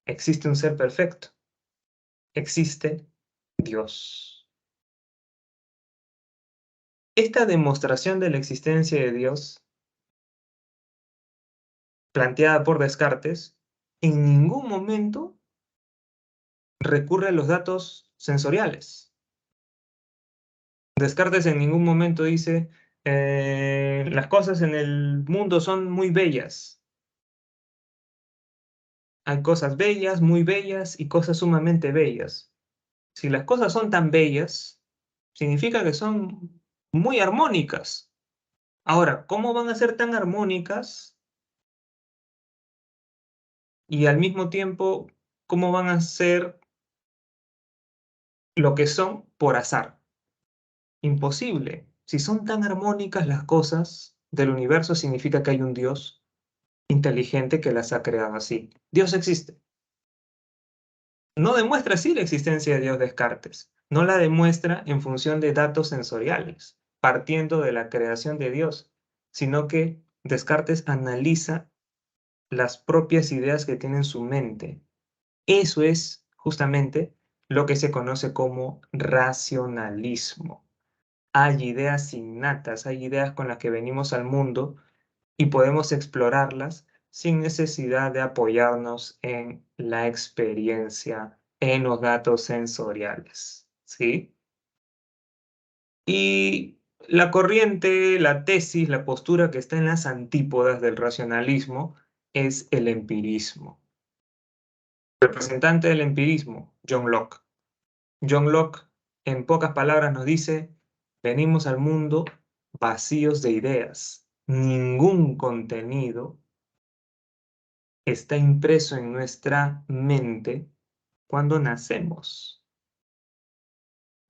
existe un ser perfecto. Existe Dios. Esta demostración de la existencia de Dios, planteada por Descartes, en ningún momento recurre a los datos sensoriales. Descartes en ningún momento dice, las cosas en el mundo son muy bellas. Hay cosas bellas, muy bellas y cosas sumamente bellas. Si las cosas son tan bellas, significa que son muy armónicas. Ahora, ¿cómo van a ser tan armónicas y al mismo tiempo, cómo van a ser lo que son por azar? Imposible. Si son tan armónicas las cosas del universo, significa que hay un Dios inteligente que las ha creado así. Dios existe. No demuestra así la existencia de Dios Descartes. No la demuestra en función de datos sensoriales, partiendo de la creación de Dios, sino que Descartes analiza las propias ideas que tiene en su mente. Eso es justamente lo que se conoce como racionalismo. Hay ideas innatas, hay ideas con las que venimos al mundo y podemos explorarlas sin necesidad de apoyarnos en la experiencia, en los datos sensoriales, ¿sí? Y la corriente, la tesis, la postura que está en las antípodas del racionalismo es el empirismo. Representante del empirismo, John Locke. John Locke, en pocas palabras, nos dice, venimos al mundo vacíos de ideas. Ningún contenido está impreso en nuestra mente cuando nacemos.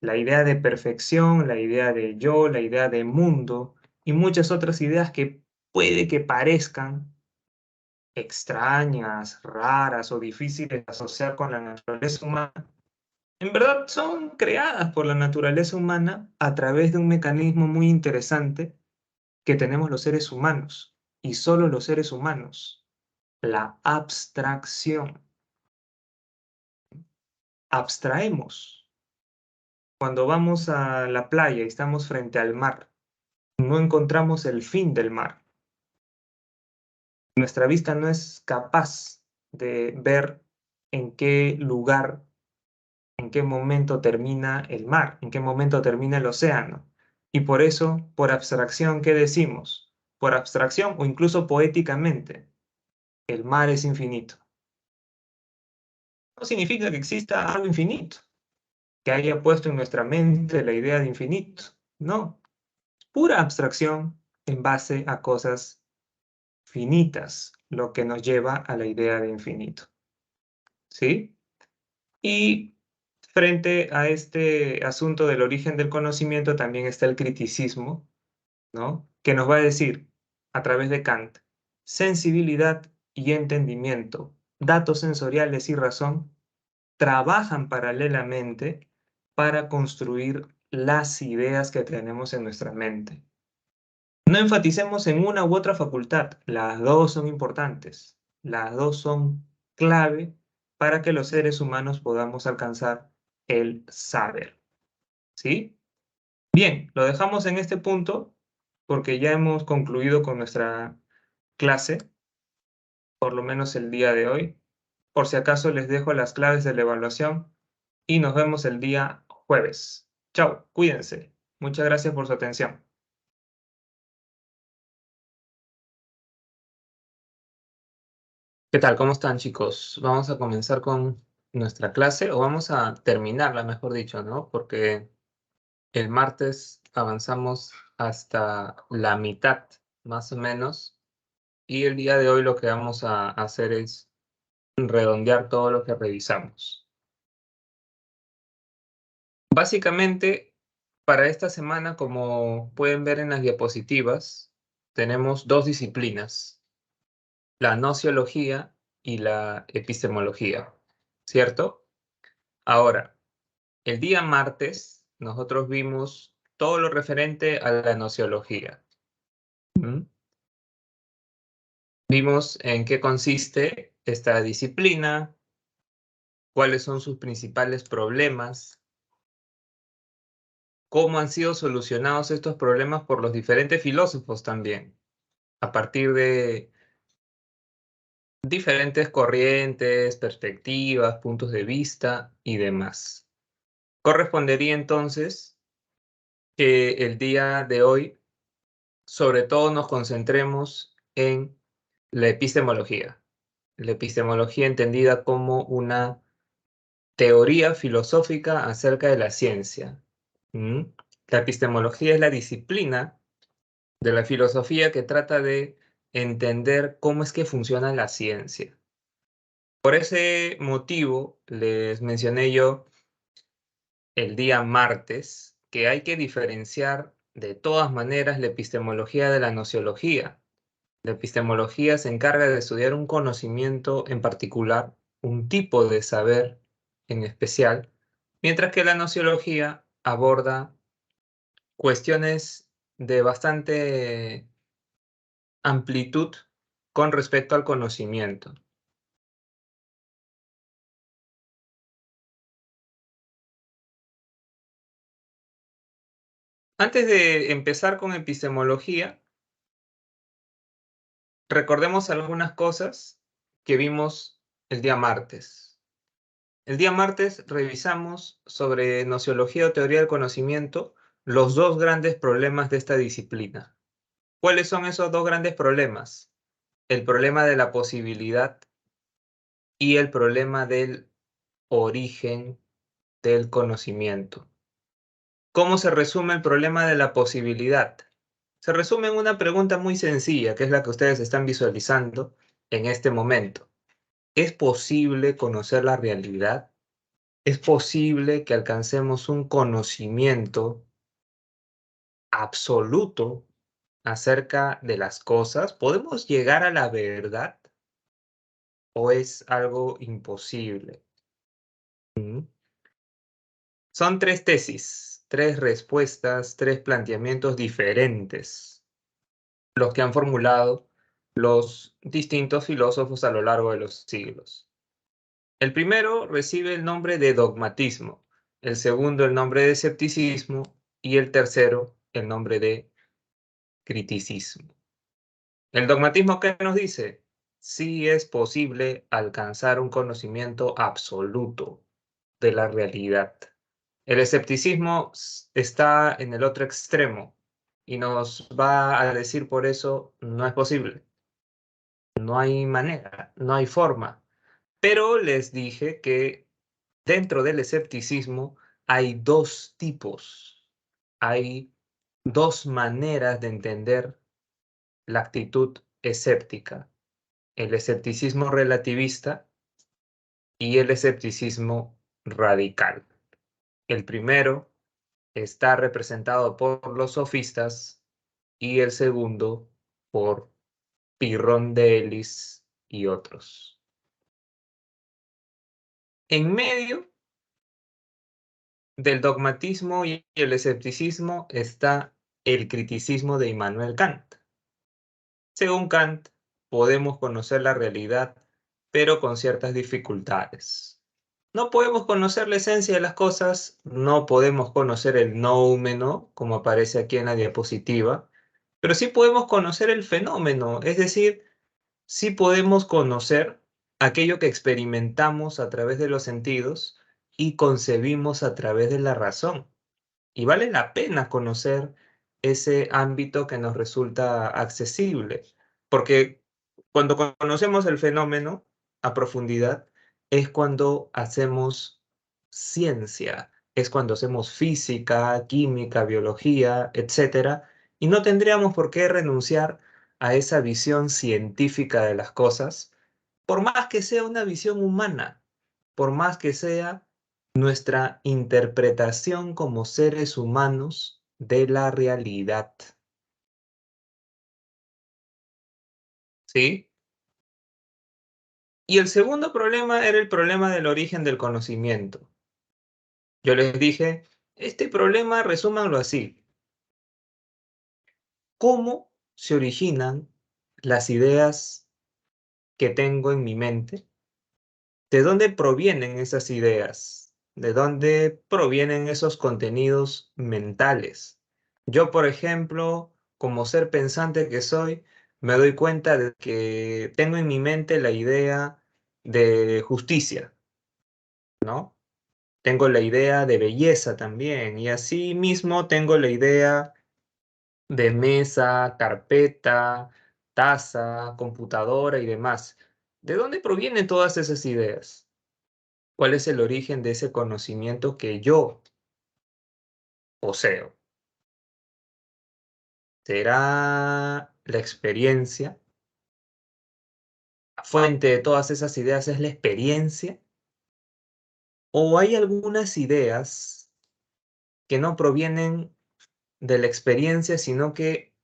La idea de perfección, la idea de yo, la idea de mundo y muchas otras ideas que puede que parezcan extrañas, raras o difíciles de asociar con la naturaleza humana, en verdad son creadas por la naturaleza humana a través de un mecanismo muy interesante que tenemos los seres humanos y solo los seres humanos, la abstracción. Abstraemos. Cuando vamos a la playa y estamos frente al mar, no encontramos el fin del mar. Nuestra vista no es capaz de ver en qué lugar, en qué momento termina el mar, en qué momento termina el océano. Y por eso, por abstracción, ¿qué decimos? Por abstracción o incluso poéticamente, el mar es infinito. No significa que exista algo infinito, que haya puesto en nuestra mente la idea de infinito. No, pura abstracción en base a cosas finitas, lo que nos lleva a la idea de infinito. ¿Sí? Y frente a este asunto del origen del conocimiento también está el criticismo, ¿no? Que nos va a decir, a través de Kant, sensibilidad y entendimiento, datos sensoriales y razón, trabajan paralelamente para construir las ideas que tenemos en nuestra mente. No enfaticemos en una u otra facultad, las dos son importantes, las dos son clave para que los seres humanos podamos alcanzar el saber. ¿Sí? Bien, lo dejamos en este punto porque ya hemos concluido con nuestra clase, por lo menos el día de hoy. Por si acaso les dejo las claves de la evaluación y nos vemos el día jueves. Chao, cuídense. Muchas gracias por su atención. ¿Qué tal? ¿Cómo están, chicos? Vamos a comenzar con nuestra clase, o vamos a terminarla, mejor dicho, ¿no? Porque el martes avanzamos hasta la mitad, más o menos, y el día de hoy lo que vamos a hacer es redondear todo lo que revisamos. Básicamente, para esta semana, como pueden ver en las diapositivas, tenemos dos disciplinas, la nociología y la epistemología, ¿cierto? Ahora, el día martes nosotros vimos todo lo referente a la nociología. ¿Mm? Vimos en qué consiste esta disciplina, cuáles son sus principales problemas, cómo han sido solucionados estos problemas por los diferentes filósofos también, a partir de diferentes corrientes, perspectivas, puntos de vista y demás. Correspondería entonces que el día de hoy, sobre todo, nos concentremos en la epistemología. La epistemología entendida como una teoría filosófica acerca de la ciencia. ¿Mm? La epistemología es la disciplina de la filosofía que trata de entender cómo es que funciona la ciencia. Por ese motivo, les mencioné yo el día martes que hay que diferenciar de todas maneras la epistemología de la nociología. La epistemología se encarga de estudiar un conocimiento en particular, un tipo de saber en especial, mientras que la nociología aborda cuestiones de bastante amplitud con respecto al conocimiento. Antes de empezar con epistemología, recordemos algunas cosas que vimos el día martes. El día martes revisamos sobre nociología o teoría del conocimiento los dos grandes problemas de esta disciplina. ¿Cuáles son esos dos grandes problemas? El problema de la posibilidad y el problema del origen del conocimiento. ¿Cómo se resume el problema de la posibilidad? Se resume en una pregunta muy sencilla, que es la que ustedes están visualizando en este momento. ¿Es posible conocer la realidad? ¿Es posible que alcancemos un conocimiento absoluto acerca de las cosas? ¿Podemos llegar a la verdad o es algo imposible? ¿Mm? Son tres tesis, tres respuestas, tres planteamientos diferentes, los que han formulado los distintos filósofos a lo largo de los siglos. El primero recibe el nombre de dogmatismo, el segundo el nombre de escepticismo y el tercero el nombre de criticismo. El dogmatismo, ¿qué nos dice? Sí es posible alcanzar un conocimiento absoluto de la realidad. El escepticismo está en el otro extremo y nos va a decir por eso no es posible, no hay manera, no hay forma. Pero les dije que dentro del escepticismo hay dos tipos, hay dos maneras de entender la actitud escéptica, el escepticismo relativista y el escepticismo radical. El primero está representado por los sofistas y el segundo por Pirrón de Elis y otros. En medio del dogmatismo y el escepticismo está el criticismo de Immanuel Kant. Según Kant, podemos conocer la realidad, pero con ciertas dificultades. No podemos conocer la esencia de las cosas, no podemos conocer el noumeno, como aparece aquí en la diapositiva, pero sí podemos conocer el fenómeno, es decir, sí podemos conocer aquello que experimentamos a través de los sentidos y concebimos a través de la razón. Y vale la pena conocer ese ámbito que nos resulta accesible, porque cuando conocemos el fenómeno a profundidad, es cuando hacemos ciencia, es cuando hacemos física, química, biología, etcétera, y no tendríamos por qué renunciar a esa visión científica de las cosas, por más que sea una visión humana, por más que sea nuestra interpretación como seres humanos de la realidad. ¿Sí? Y el segundo problema era el problema del origen del conocimiento. Yo les dije, este problema resúmanlo así. ¿Cómo se originan las ideas que tengo en mi mente? ¿De dónde provienen esas ideas? ¿De dónde provienen esos contenidos mentales? Yo, por ejemplo, como ser pensante que soy, me doy cuenta de que tengo en mi mente la idea de justicia, ¿no? Tengo la idea de belleza también, y así mismo tengo la idea de mesa, carpeta, taza, computadora y demás. ¿De dónde provienen todas esas ideas? ¿Cuál es el origen de ese conocimiento que yo poseo? ¿Será la experiencia? ¿La fuente de todas esas ideas es la experiencia? ¿O hay algunas ideas que no provienen de la experiencia, sino que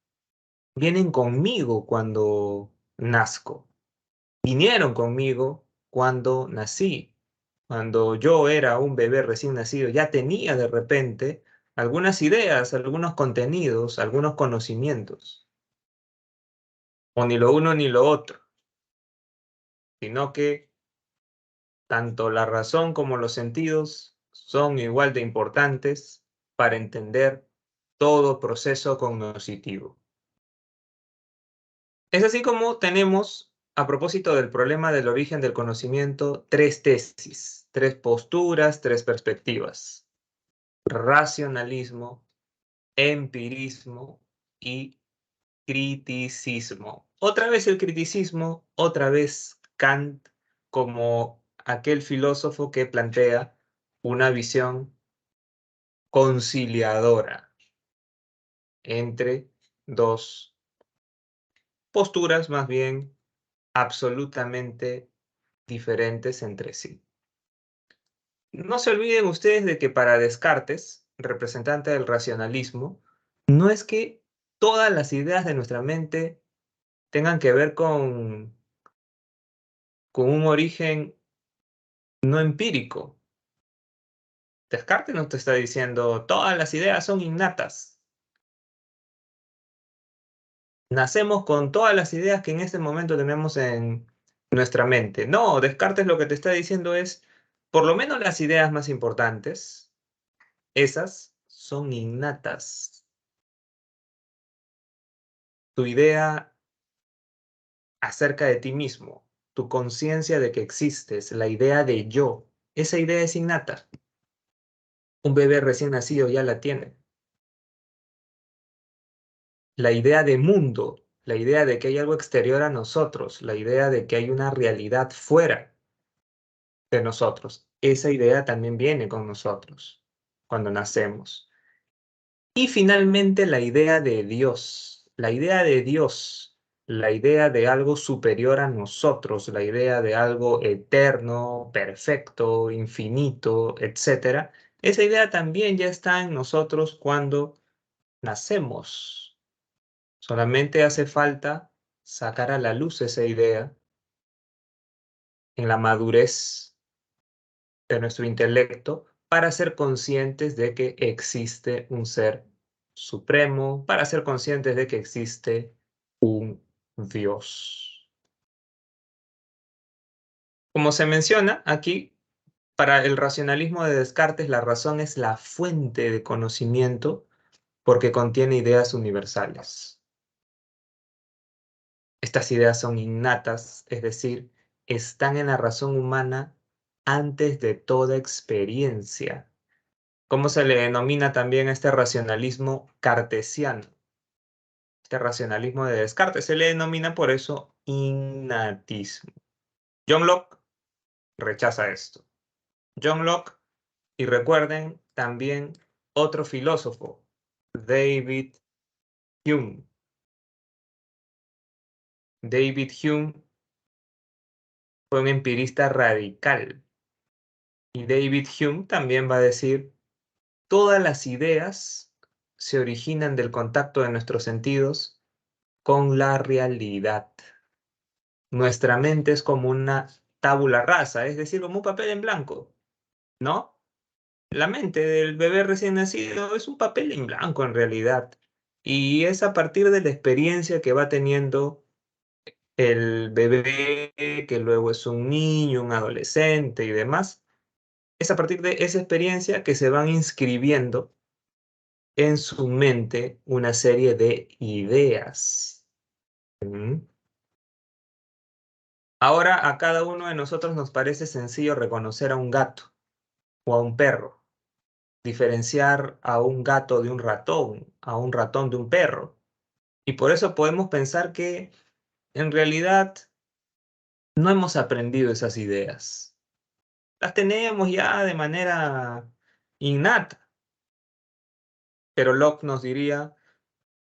vienen conmigo cuando nazco? Vinieron conmigo cuando nací. Cuando yo era un bebé recién nacido, ya tenía de repente algunas ideas, algunos contenidos, algunos conocimientos. O ni lo uno ni lo otro, sino que tanto la razón como los sentidos son igual de importantes para entender todo proceso cognoscitivo. Es así como tenemos, a propósito del problema del origen del conocimiento, tres tesis, tres posturas, tres perspectivas: racionalismo, empirismo y criticismo. Otra vez el criticismo, otra vez Kant como aquel filósofo que plantea una visión conciliadora entre dos posturas más bien absolutamente diferentes entre sí. No se olviden ustedes de que para Descartes, representante del racionalismo, no es que todas las ideas de nuestra mente tengan que ver con un origen no empírico. Descartes no te está diciendo todas las ideas son innatas. Nacemos con todas las ideas que en este momento tenemos en nuestra mente. No, Descartes lo que te está diciendo es, por lo menos las ideas más importantes, esas son innatas. Tu idea acerca de ti mismo, tu conciencia de que existes, la idea de yo, esa idea es innata. Un bebé recién nacido ya la tiene. La idea de mundo, la idea de que hay algo exterior a nosotros, la idea de que hay una realidad fuera de nosotros, esa idea también viene con nosotros cuando nacemos. Y finalmente la idea de Dios, la idea de Dios, la idea de algo superior a nosotros, la idea de algo eterno, perfecto, infinito, etcétera. Esa idea también ya está en nosotros cuando nacemos. Solamente hace falta sacar a la luz esa idea en la madurez de nuestro intelecto para ser conscientes de que existe un ser supremo, para ser conscientes de que existe un Dios. Como se menciona aquí, para el racionalismo de Descartes, la razón es la fuente de conocimiento porque contiene ideas universales. Estas ideas son innatas, es decir, están en la razón humana antes de toda experiencia. ¿Cómo se le denomina también a este racionalismo cartesiano? Este racionalismo de Descartes se le denomina por eso innatismo. John Locke rechaza esto. John Locke, y recuerden también otro filósofo, David Hume. David Hume fue un empirista radical. Y David Hume también va a decir, todas las ideas se originan del contacto de nuestros sentidos con la realidad. Nuestra mente es como una tabula rasa, es decir, como un papel en blanco, ¿no? La mente del bebé recién nacido es un papel en blanco en realidad. Y es a partir de la experiencia que va teniendo el bebé, que luego es un niño, un adolescente y demás, es a partir de esa experiencia que se van inscribiendo en su mente una serie de ideas. ¿Mm? Ahora a cada uno de nosotros nos parece sencillo reconocer a un gato o a un perro, diferenciar a un gato de un ratón, a un ratón de un perro. Y por eso podemos pensar que en realidad no hemos aprendido esas ideas. Las tenemos ya de manera innata, pero Locke nos diría,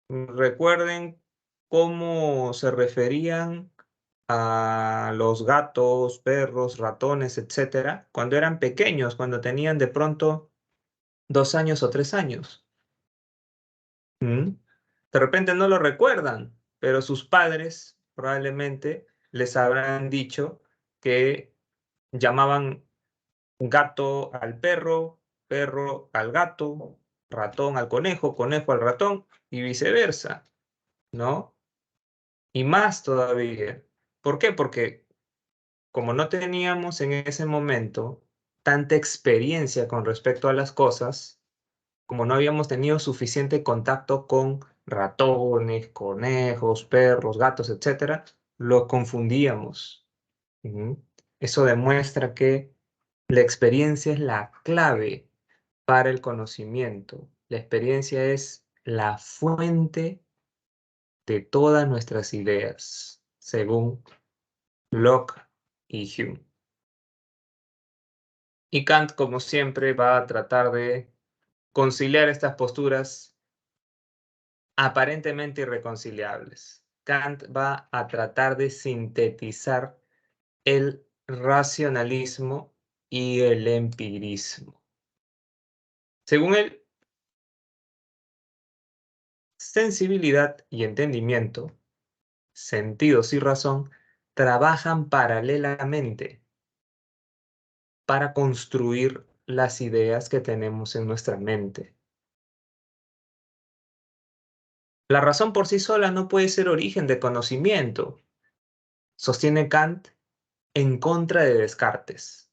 recuerden cómo se referían a los gatos, perros, ratones, etcétera, cuando eran pequeños, cuando tenían de pronto 2 años o 3 años. ¿Mm? De repente no lo recuerdan, pero sus padres probablemente les habrán dicho que llamaban gato al perro, perro al gato, ratón al conejo, conejo al ratón y viceversa, ¿no? Y más todavía. ¿Por qué? Porque como no teníamos en ese momento tanta experiencia con respecto a las cosas, como no habíamos tenido suficiente contacto con ratones, conejos, perros, gatos, etcétera, los confundíamos. Ujú. Eso demuestra que la experiencia es la clave para el conocimiento. La experiencia es la fuente de todas nuestras ideas, según Locke y Hume. Y Kant, como siempre, va a tratar de conciliar estas posturas aparentemente irreconciliables. Kant va a tratar de sintetizar el racionalismo y el empirismo. Según él, sensibilidad y entendimiento, sentidos y razón, trabajan paralelamente para construir las ideas que tenemos en nuestra mente. La razón por sí sola no puede ser origen de conocimiento, sostiene Kant en contra de Descartes.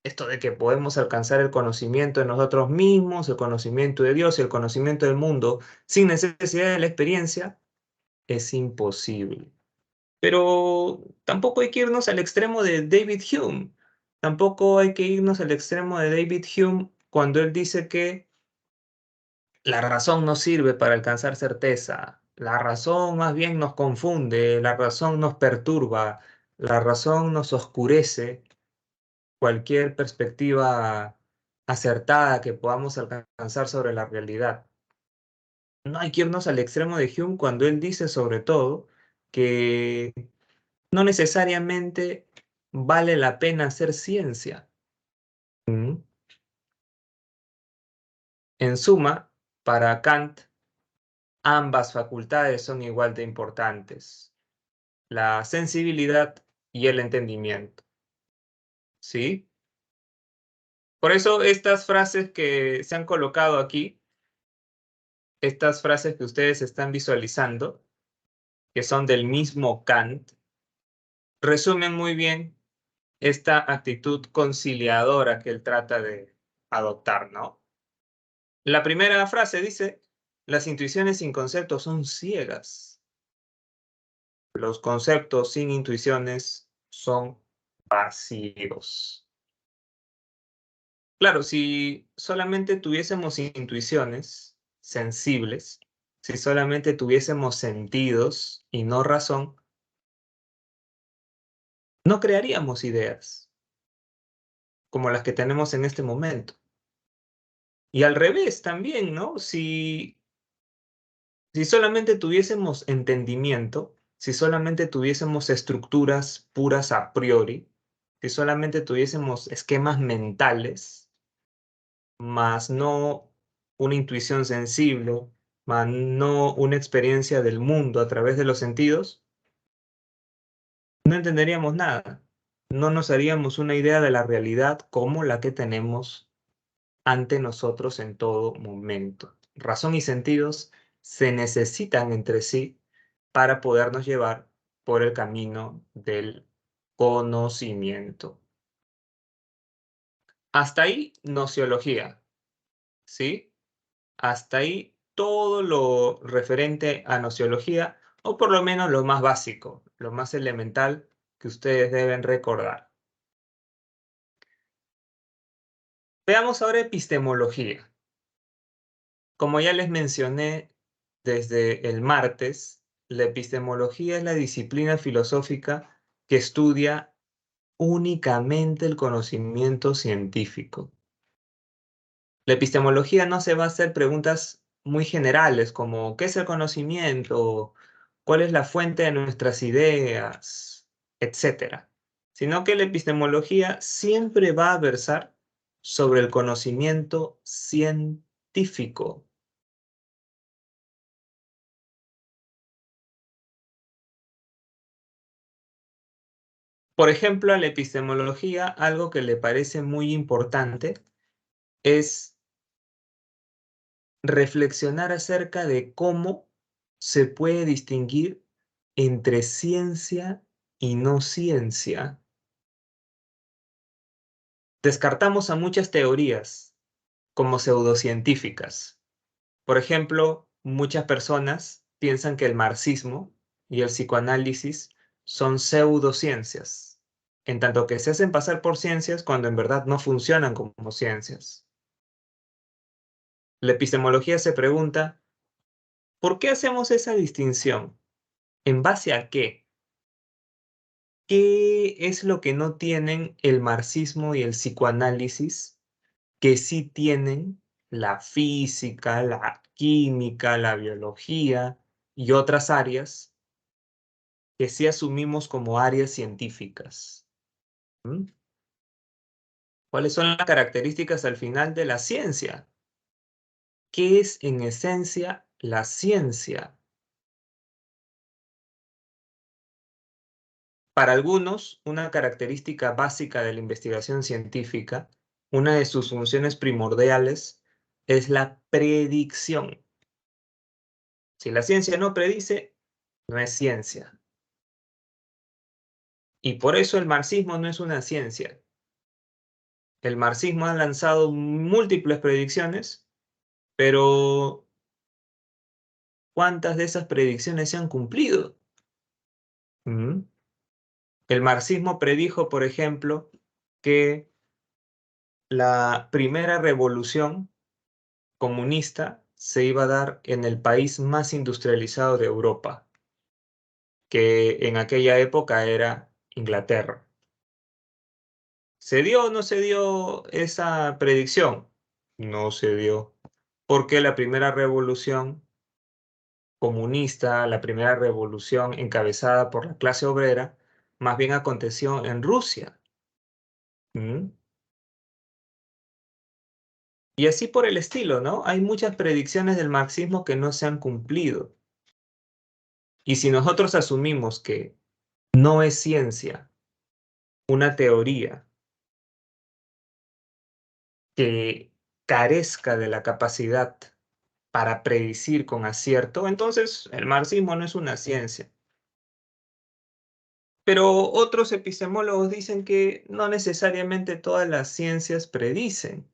Esto de que podemos alcanzar el conocimiento de nosotros mismos, el conocimiento de Dios y el conocimiento del mundo sin necesidad de la experiencia, es imposible. Pero tampoco hay que irnos al extremo de David Hume. Tampoco hay que irnos al extremo de David Hume cuando él dice que la razón no sirve para alcanzar certeza. La razón más bien nos confunde, la razón nos perturba, la razón nos oscurece cualquier perspectiva acertada que podamos alcanzar sobre la realidad. No hay que irnos al extremo de Hume cuando él dice sobre todo que no necesariamente vale la pena hacer ciencia. ¿Mm? En suma, para Kant, ambas facultades son igual de importantes, la sensibilidad y el entendimiento. ¿Sí? Por eso estas frases que se han colocado aquí, estas frases que ustedes están visualizando, que son del mismo Kant, resumen muy bien esta actitud conciliadora que él trata de adoptar, ¿no? La primera frase dice, las intuiciones sin conceptos son ciegas. Los conceptos sin intuiciones son vacíos. Claro, si solamente tuviésemos intuiciones sensibles, si solamente tuviésemos sentidos y no razón, no crearíamos ideas. como las que tenemos en este momento. Y al revés también, ¿no? Si solamente tuviésemos entendimiento, si solamente tuviésemos estructuras puras a priori, si solamente tuviésemos esquemas mentales, más no una intuición sensible, más no una experiencia del mundo a través de los sentidos, no entenderíamos nada. No nos haríamos una idea de la realidad como la que tenemos ante nosotros en todo momento. Razón y sentidos se necesitan entre sí para podernos llevar por el camino del conocimiento. Hasta ahí, nociología, ¿sí? Hasta ahí todo lo referente a nociología, o por lo menos lo más básico, lo más elemental que ustedes deben recordar. Veamos ahora epistemología. Como ya les mencioné desde el martes, la epistemología es la disciplina filosófica que estudia únicamente el conocimiento científico. La epistemología no se va a hacer preguntas muy generales como ¿qué es el conocimiento? ¿Cuál es la fuente de nuestras ideas? Etcétera. Sino que la epistemología siempre va a versar sobre el conocimiento científico. Por ejemplo, a la epistemología, algo que le parece muy importante es reflexionar acerca de cómo se puede distinguir entre ciencia y no ciencia. Descartamos a muchas teorías como pseudocientíficas. Por ejemplo, muchas personas piensan que el marxismo y el psicoanálisis son pseudociencias, en tanto que se hacen pasar por ciencias cuando en verdad no funcionan como ciencias. La epistemología se pregunta, ¿por qué hacemos esa distinción? ¿En base a qué? ¿Qué es lo que no tienen el marxismo y el psicoanálisis que sí tienen la física, la química, la biología y otras áreas que sí asumimos como áreas científicas? ¿Mm? ¿Cuáles son las características al final de la ciencia? ¿Qué es en esencia la ciencia? Para algunos, una característica básica de la investigación científica, una de sus funciones primordiales, es la predicción. Si la ciencia no predice, no es ciencia. Y por eso el marxismo no es una ciencia. El marxismo ha lanzado múltiples predicciones, pero ¿cuántas de esas predicciones se han cumplido? ¿Mm? El marxismo predijo, por ejemplo, que la primera revolución comunista se iba a dar en el país más industrializado de Europa, que en aquella época era Inglaterra. ¿Se dio o no se dio esa predicción? No se dio, porque la primera revolución comunista, la primera revolución encabezada por la clase obrera, más bien aconteció en Rusia. ¿Mm? Y así por el estilo, ¿no? Hay muchas predicciones del marxismo que no se han cumplido. Y si nosotros asumimos que no es ciencia una teoría que carezca de la capacidad para predecir con acierto, entonces el marxismo no es una ciencia. Pero otros epistemólogos dicen que no necesariamente todas las ciencias predicen.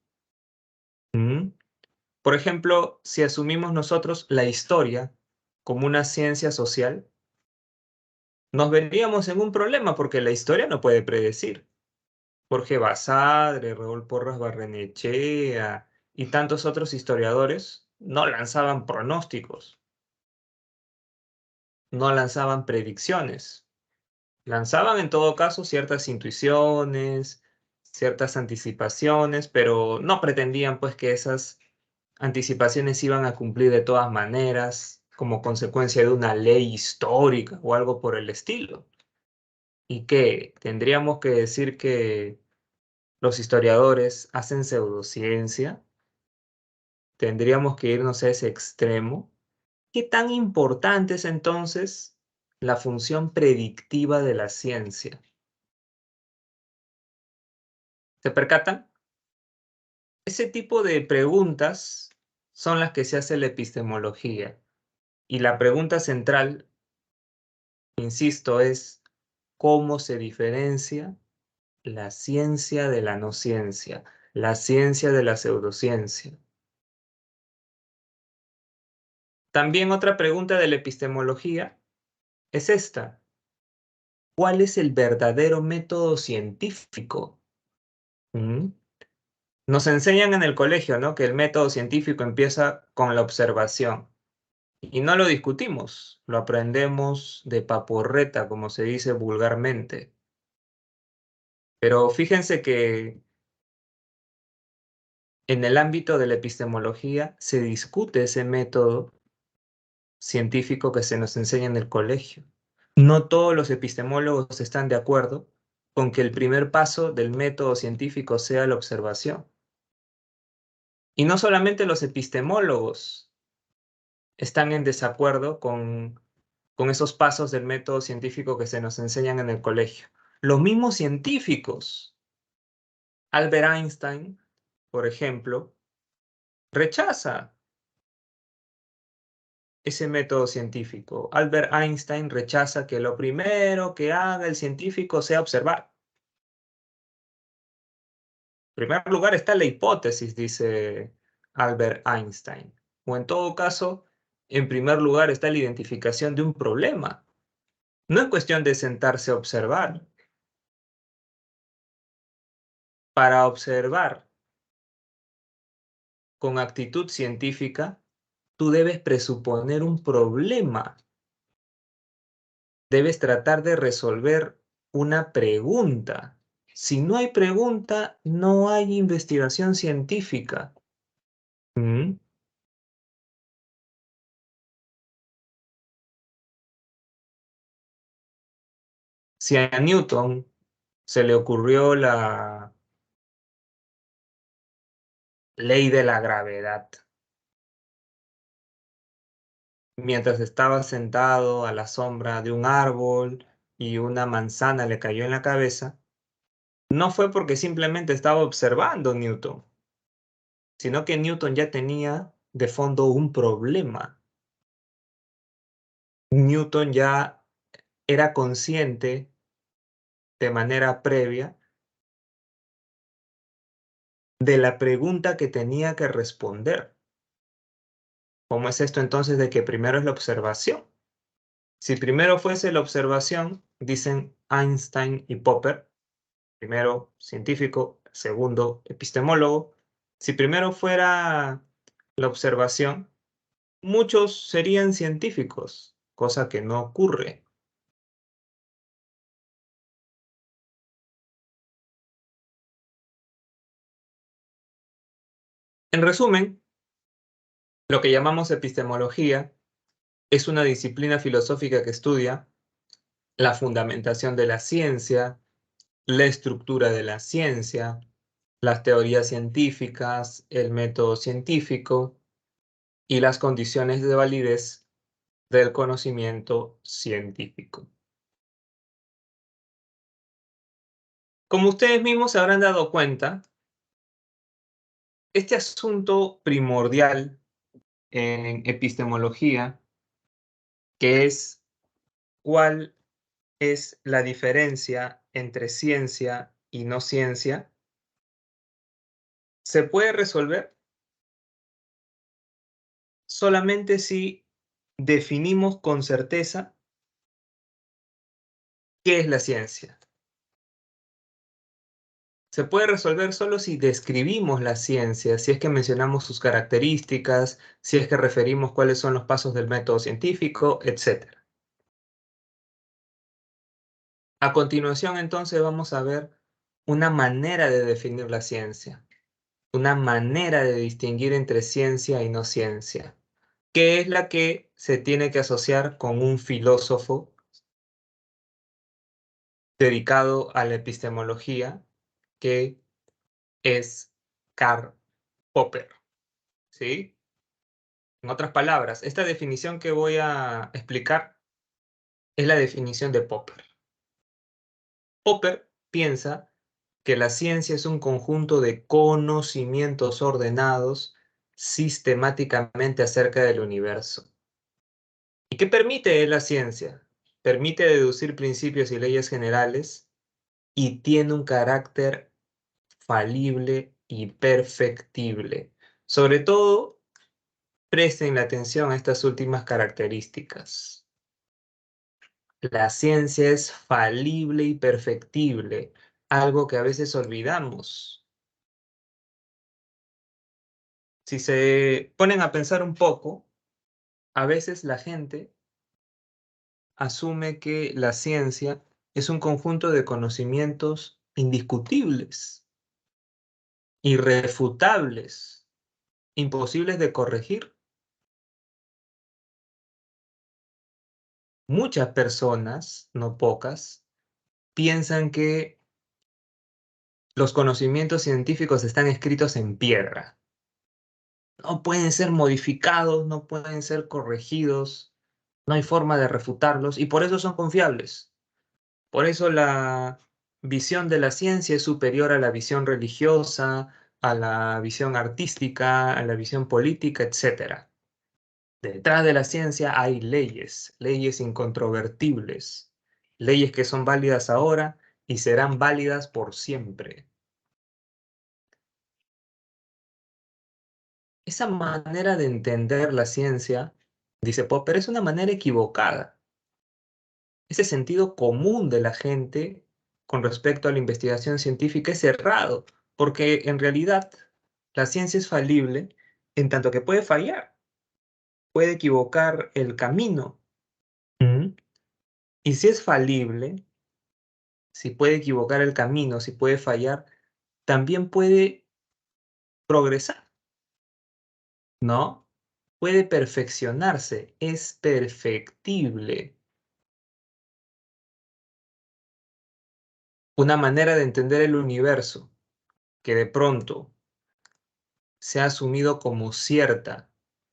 ¿Mm? Por ejemplo, si asumimos nosotros la historia como una ciencia social, nos veríamos en un problema porque la historia no puede predecir. Jorge Basadre, Raúl Porras Barrenechea y tantos otros historiadores no lanzaban pronósticos, no lanzaban predicciones. Lanzaban en todo caso ciertas intuiciones, ciertas anticipaciones, pero no pretendían pues que esas anticipaciones iban a cumplir de todas maneras como consecuencia de una ley histórica o algo por el estilo. ¿Y qué? ¿Tendríamos que decir que los historiadores hacen pseudociencia? ¿Tendríamos que irnos a ese extremo? ¿Qué tan importante es entonces la función predictiva de la ciencia? ¿Se percatan? Ese tipo de preguntas son las que se hace la epistemología. Y la pregunta central, insisto, es ¿cómo se diferencia la ciencia de la no ciencia, la ciencia de la pseudociencia? También otra pregunta de la epistemología es esta: ¿cuál es el verdadero método científico? ¿Mm? Nos enseñan en el colegio, ¿no?, que el método científico empieza con la observación. Y no lo discutimos, lo aprendemos de paporreta, como se dice vulgarmente. Pero fíjense que en el ámbito de la epistemología se discute ese método científico que se nos enseña en el colegio. No todos los epistemólogos están de acuerdo con que el primer paso del método científico sea la observación. Y no solamente los epistemólogos están en desacuerdo con esos pasos del método científico que se nos enseñan en el colegio. Los mismos científicos, Albert Einstein, por ejemplo, rechaza ese método científico. Albert Einstein rechaza que lo primero que haga el científico sea observar. En primer lugar está la hipótesis, dice Albert Einstein. O en todo caso, en primer lugar está la identificación de un problema. No es cuestión de sentarse a observar. Para observar con actitud científica, tú debes presuponer un problema. Debes tratar de resolver una pregunta. Si no hay pregunta, no hay investigación científica. ¿Mm? Si a Newton se le ocurrió la ley de la gravedad mientras estaba sentado a la sombra de un árbol y una manzana le cayó en la cabeza, no fue porque simplemente estaba observando Newton, sino que Newton ya tenía de fondo un problema. Newton ya era consciente de manera previa de la pregunta que tenía que responder. ¿Cómo es esto entonces de que primero es la observación? Si primero fuese la observación, dicen Einstein y Popper, primero científico, segundo epistemólogo, si primero fuera la observación, muchos serían científicos, cosa que no ocurre. En resumen, lo que llamamos epistemología es una disciplina filosófica que estudia la fundamentación de la ciencia, la estructura de la ciencia, las teorías científicas, el método científico y las condiciones de validez del conocimiento científico. Como ustedes mismos se habrán dado cuenta, este asunto primordial en epistemología, que es cuál es la diferencia entre ciencia y no ciencia, se puede resolver solamente si definimos con certeza qué es la ciencia. Se puede resolver solo si describimos la ciencia, si es que mencionamos sus características, si es que referimos cuáles son los pasos del método científico, etc. A continuación, entonces, vamos a ver una manera de definir la ciencia, una manera de distinguir entre ciencia y no ciencia, que es la que se tiene que asociar con un filósofo dedicado a la epistemología, que es Karl Popper, ¿sí? En otras palabras, esta definición que voy a explicar es la definición de Popper. Popper piensa que la ciencia es un conjunto de conocimientos ordenados sistemáticamente acerca del universo. ¿Y qué permite la ciencia? Permite deducir principios y leyes generales y tiene un carácter falible y perfectible. Sobre todo, presten atención a estas últimas características. La ciencia es falible y perfectible, algo que a veces olvidamos. Si se ponen a pensar un poco, a veces la gente asume que la ciencia es un conjunto de conocimientos indiscutibles, irrefutables, imposibles de corregir. Muchas personas, no pocas, piensan que los conocimientos científicos están escritos en piedra. No pueden ser modificados, no pueden ser corregidos, no hay forma de refutarlos y por eso son confiables. Por eso la visión de la ciencia es superior a la visión religiosa, a la visión artística, a la visión política, etc. Detrás de la ciencia hay leyes, leyes incontrovertibles, leyes que son válidas ahora y serán válidas por siempre. Esa manera de entender la ciencia, dice Popper, es una manera equivocada. Ese sentido común de la gente con respecto a la investigación científica es errado, porque en realidad la ciencia es falible en tanto que puede fallar, puede equivocar el camino. ¿Mm? Y si es falible, si puede equivocar el camino, si puede fallar, también puede progresar, ¿no? Puede perfeccionarse, es perfectible. Una manera de entender el universo que de pronto se ha asumido como cierta,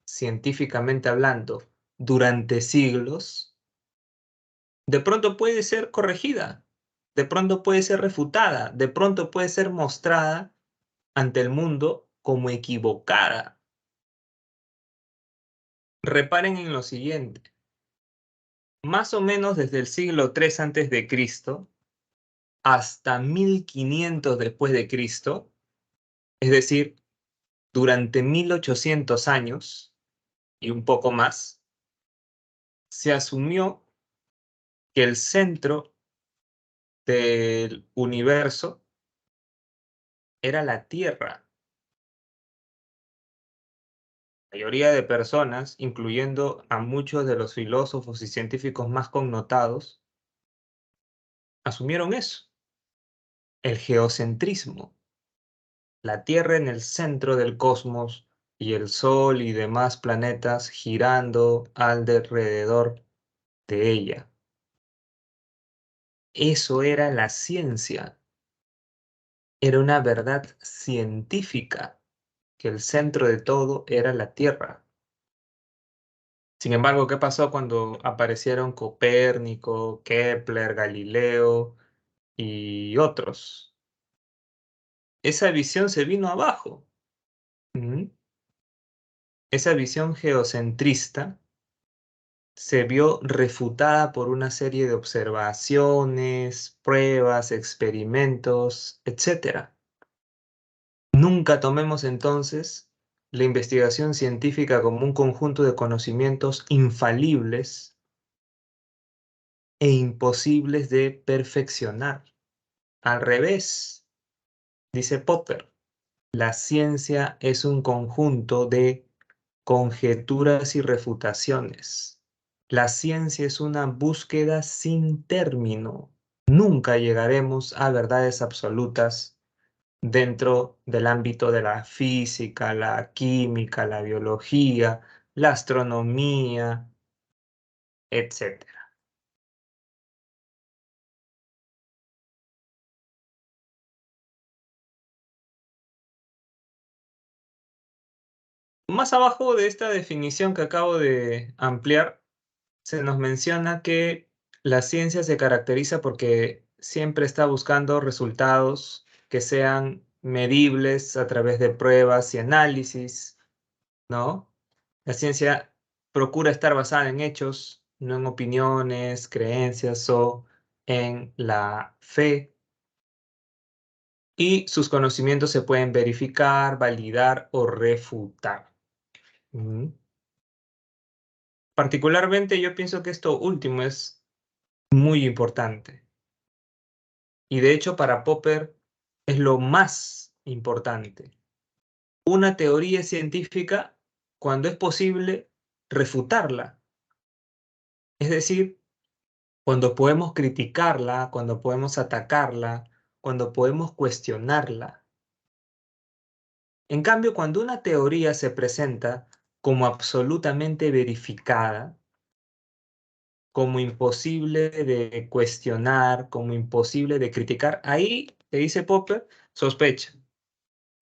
científicamente hablando, durante siglos, de pronto puede ser corregida, de pronto puede ser refutada, de pronto puede ser mostrada ante el mundo como equivocada. Reparen en lo siguiente. Más o menos desde el siglo III antes de Cristo hasta 1500 después de Cristo, es decir, durante 1800 años y un poco más, se asumió que el centro del universo era la Tierra. La mayoría de personas, incluyendo a muchos de los filósofos y científicos más connotados, asumieron eso, el geocentrismo, la Tierra en el centro del cosmos y el Sol y demás planetas girando alrededor de ella. Eso era la ciencia, era una verdad científica, que el centro de todo era la Tierra. Sin embargo, ¿qué pasó cuando aparecieron Copérnico, Kepler, Galileo y otros? Esa visión se vino abajo. ¿Mm? Esa visión geocentrista se vio refutada por una serie de observaciones, pruebas, experimentos, etc. Nunca tomemos entonces la investigación científica como un conjunto de conocimientos infalibles e imposibles de perfeccionar. Al revés, dice Popper, la ciencia es un conjunto de conjeturas y refutaciones. La ciencia es una búsqueda sin término. nunca llegaremos a verdades absolutas dentro del ámbito de la física, la química, la biología, la astronomía, etcétera. Más abajo de esta definición que acabo de ampliar, se nos menciona que la ciencia se caracteriza porque siempre está buscando resultados que sean medibles a través de pruebas y análisis, ¿no? La ciencia procura estar basada en hechos, no en opiniones, creencias o en la fe, y sus conocimientos se pueden verificar, validar o refutar. Ujú. Particularmente yo pienso que esto último es muy importante. Y de hecho para Popper es lo más importante. Una teoría científica cuando es posible refutarla. Es decir, cuando podemos criticarla, cuando podemos atacarla, cuando podemos cuestionarla. En cambio, cuando una teoría se presenta como absolutamente verificada, como imposible de cuestionar, como imposible de criticar, ahí, te dice Popper, sospecha.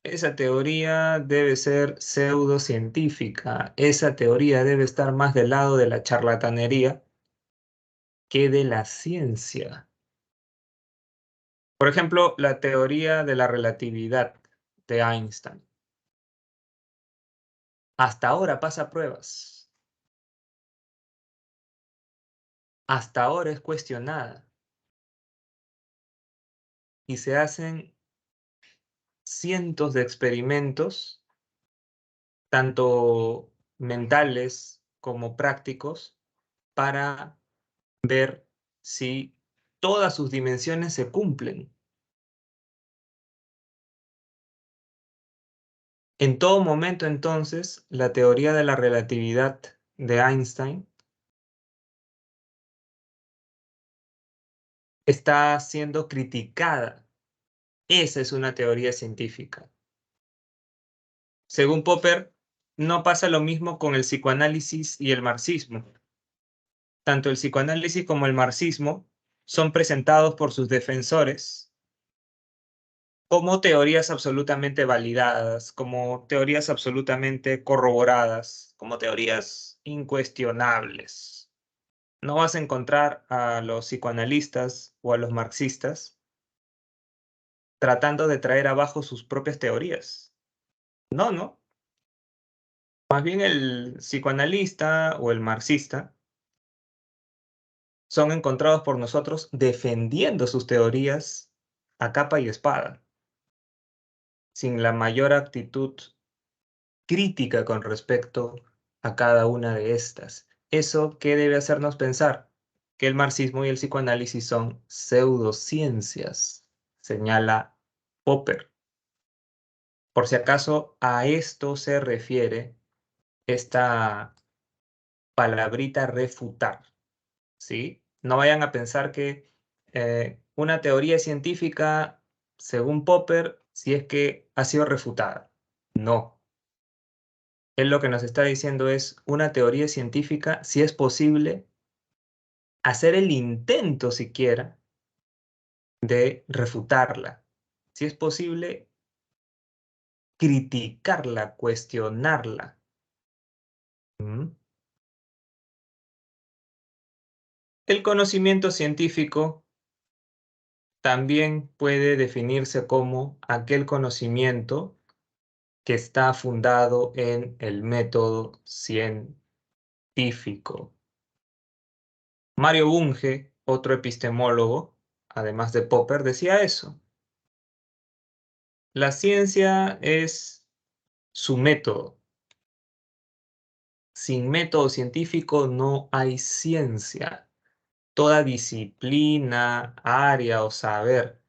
Esa teoría debe ser pseudocientífica. Esa teoría debe estar más del lado de la charlatanería que de la ciencia. Por ejemplo, la teoría de la relatividad de Einstein. Hasta ahora pasa pruebas. Hasta ahora es cuestionada. Y se hacen cientos de experimentos, tanto mentales como prácticos, para ver si todas sus dimensiones se cumplen. En todo momento, entonces, la teoría de la relatividad de Einstein está siendo criticada. Esa es una teoría científica. Según Popper, no pasa lo mismo con el psicoanálisis y el marxismo. Tanto el psicoanálisis como el marxismo son presentados por sus defensores como teorías absolutamente validadas, como teorías absolutamente corroboradas, como teorías incuestionables. No vas a encontrar a los psicoanalistas o a los marxistas tratando de traer abajo sus propias teorías. No, no. Más bien el psicoanalista o el marxista son encontrados por nosotros defendiendo sus teorías a capa y espada, sin la mayor actitud crítica con respecto a cada una de estas. ¿Eso qué debe hacernos pensar? Que el marxismo y el psicoanálisis son pseudociencias, señala Popper. Por si acaso a esto se refiere esta palabrita refutar, ¿sí? No vayan a pensar que una teoría científica, según Popper, si es que ha sido refutada. No. Él lo que nos está diciendo es una teoría científica, si es posible, hacer el intento siquiera de refutarla. Si es posible, criticarla, cuestionarla. ¿Mm? El conocimiento científico también puede definirse como aquel conocimiento que está fundado en el método científico. Mario Bunge, otro epistemólogo, además de Popper, decía eso. La ciencia es su método. Sin método científico no hay ciencia. Toda disciplina, área o saber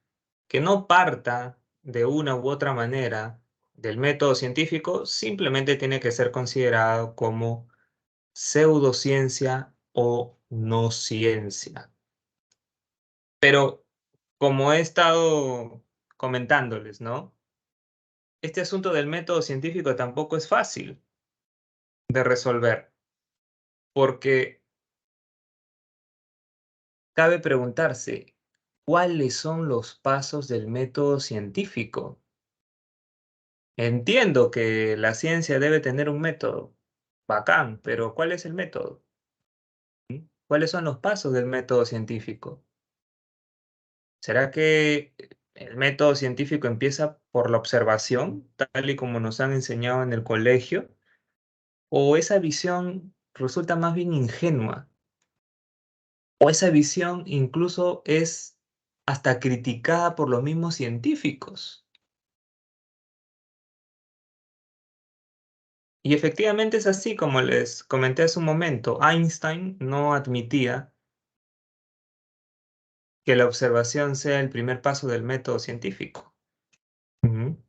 que no parta de una u otra manera del método científico simplemente tiene que ser considerado como pseudociencia o no ciencia. Pero Como he estado comentándoles, ¿no? Este asunto del método científico tampoco es fácil de resolver, porque cabe preguntarse, ¿cuáles son los pasos del método científico? Entiendo que la ciencia debe tener un método, bacán, pero ¿cuál es el método? ¿Cuáles son los pasos del método científico? ¿Será que el método científico empieza por la observación, tal y como nos han enseñado en el colegio? ¿O esa visión resulta más bien ingenua? ¿O esa visión incluso es hasta criticada por los mismos científicos? Y efectivamente es así, como les comenté hace un momento. Einstein no admitía que la observación sea el primer paso del método científico. Ujú.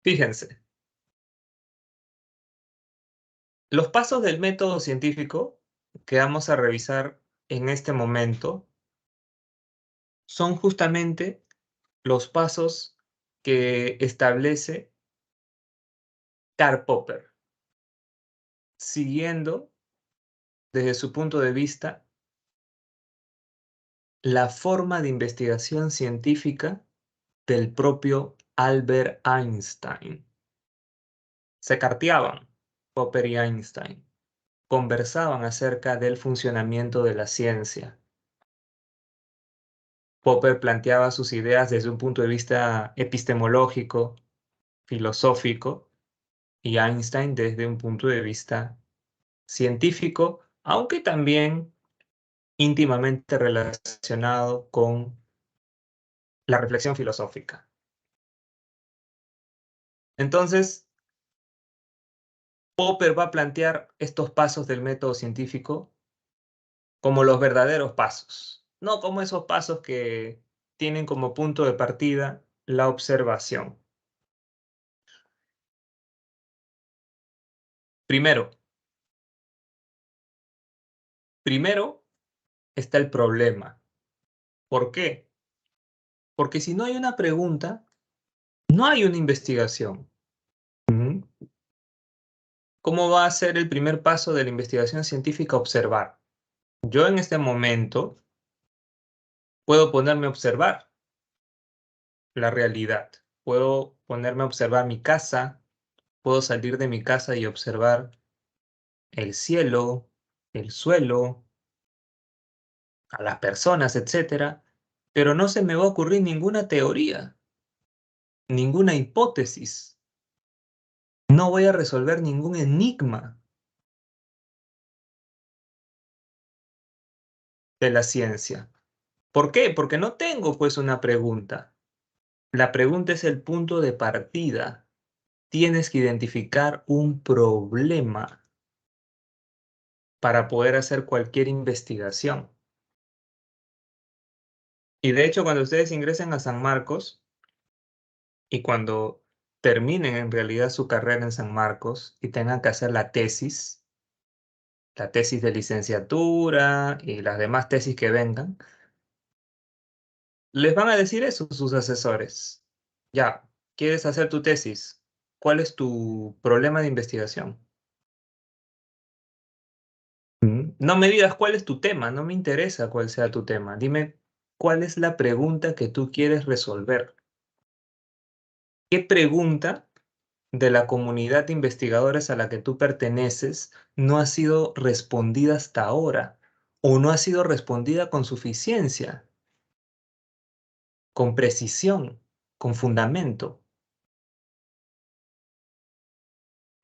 Fíjense, los pasos del método científico que vamos a revisar en este momento son justamente los pasos que establece Karl Popper, siguiendo desde su punto de vista la forma de investigación científica del propio Albert Einstein. Se carteaban Popper y Einstein, conversaban acerca del funcionamiento de la ciencia. Popper planteaba sus ideas desde un punto de vista epistemológico, filosófico, y Einstein desde un punto de vista científico, aunque también íntimamente relacionado con la reflexión filosófica. Entonces, Popper va a plantear estos pasos del método científico como los verdaderos pasos, no como esos pasos que tienen como punto de partida la observación. Primero, primero está el problema. ¿Por qué? Porque si no hay una pregunta, no hay una investigación. Ujú. ¿Cómo va a ser el primer paso de la investigación científica? Observar. Yo en este momento puedo ponerme a observar la realidad. Puedo ponerme a observar mi casa, puedo salir de mi casa y observar el cielo, el suelo, a las personas, etcétera, pero no se me va a ocurrir ninguna teoría, ninguna hipótesis. No voy a resolver ningún enigma de la ciencia. ¿Por qué? Porque no tengo pues una pregunta. La pregunta es el punto de partida. Tienes que identificar un problema para poder hacer cualquier investigación. Y de hecho, cuando ustedes ingresen a San Marcos y cuando terminen en realidad su carrera en San Marcos y tengan que hacer la tesis de licenciatura y las demás tesis que vengan, les van a decir eso sus asesores. Ya, ¿quieres hacer tu tesis? ¿Cuál es tu problema de investigación? No me digas cuál es tu tema, no me interesa cuál sea tu tema. Dime cuál es la pregunta que tú quieres resolver. ¿Qué pregunta de la comunidad de investigadores a la que tú perteneces no ha sido respondida hasta ahora o no ha sido respondida con suficiencia, con precisión, con fundamento?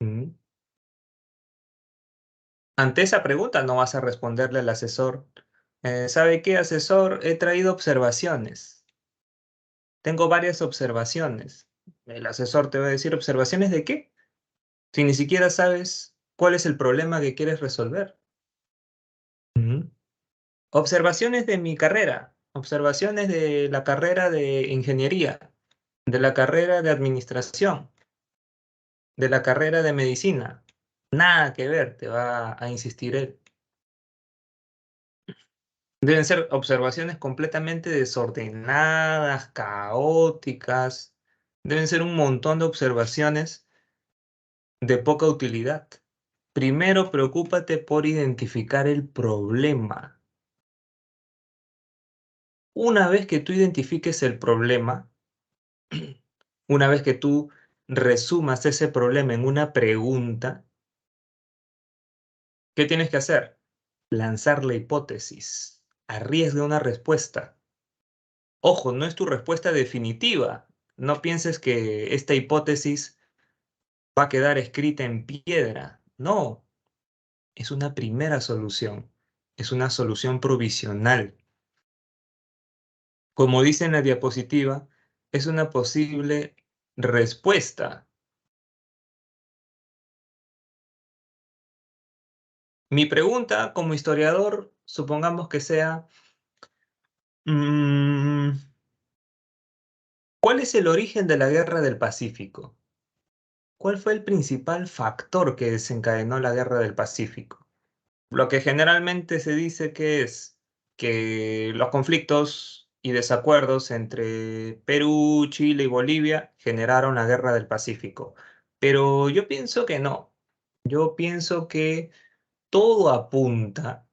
¿Mm? Ante esa pregunta no vas a responderle al asesor, ¿sabe qué, asesor? He traído observaciones. Tengo varias observaciones. El asesor te va a decir, ¿observaciones de qué? Si ni siquiera sabes cuál es el problema que quieres resolver. ¿Mm? Observaciones de mi carrera, observaciones de la carrera de ingeniería, de la carrera de administración, de la carrera de medicina. Nada que ver, te va a insistir él. Deben ser observaciones completamente desordenadas, caóticas. Deben ser un montón de observaciones de poca utilidad. Primero, preocúpate por identificar el problema. Una vez que tú identifiques el problema, una vez que tú resumas ese problema en una pregunta, ¿qué tienes que hacer? Lanzar la hipótesis. Arriesga una respuesta. Ojo, no es tu respuesta definitiva. No pienses que esta hipótesis va a quedar escrita en piedra. No, es una primera solución. Es una solución provisional. Como dice en la diapositiva, es una posible respuesta. Mi pregunta como historiador, supongamos que sea, mm, ¿cuál es el origen de la Guerra del Pacífico? ¿Cuál fue el principal factor que desencadenó la Guerra del Pacífico? Lo que generalmente se dice que es que los conflictos y desacuerdos entre Perú, Chile y Bolivia generaron la Guerra del Pacífico. Pero yo pienso que no. Yo pienso que todo apunta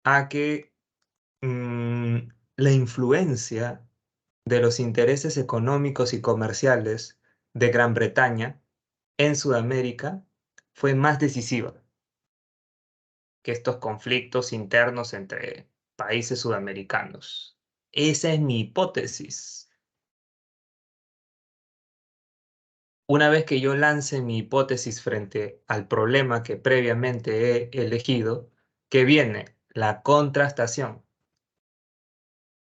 a que la influencia de los intereses económicos y comerciales de Gran Bretaña en Sudamérica fue más decisiva que estos conflictos internos entre países sudamericanos. Esa es mi hipótesis. Una vez que yo lance mi hipótesis frente al problema que previamente he elegido, que viene la contrastación.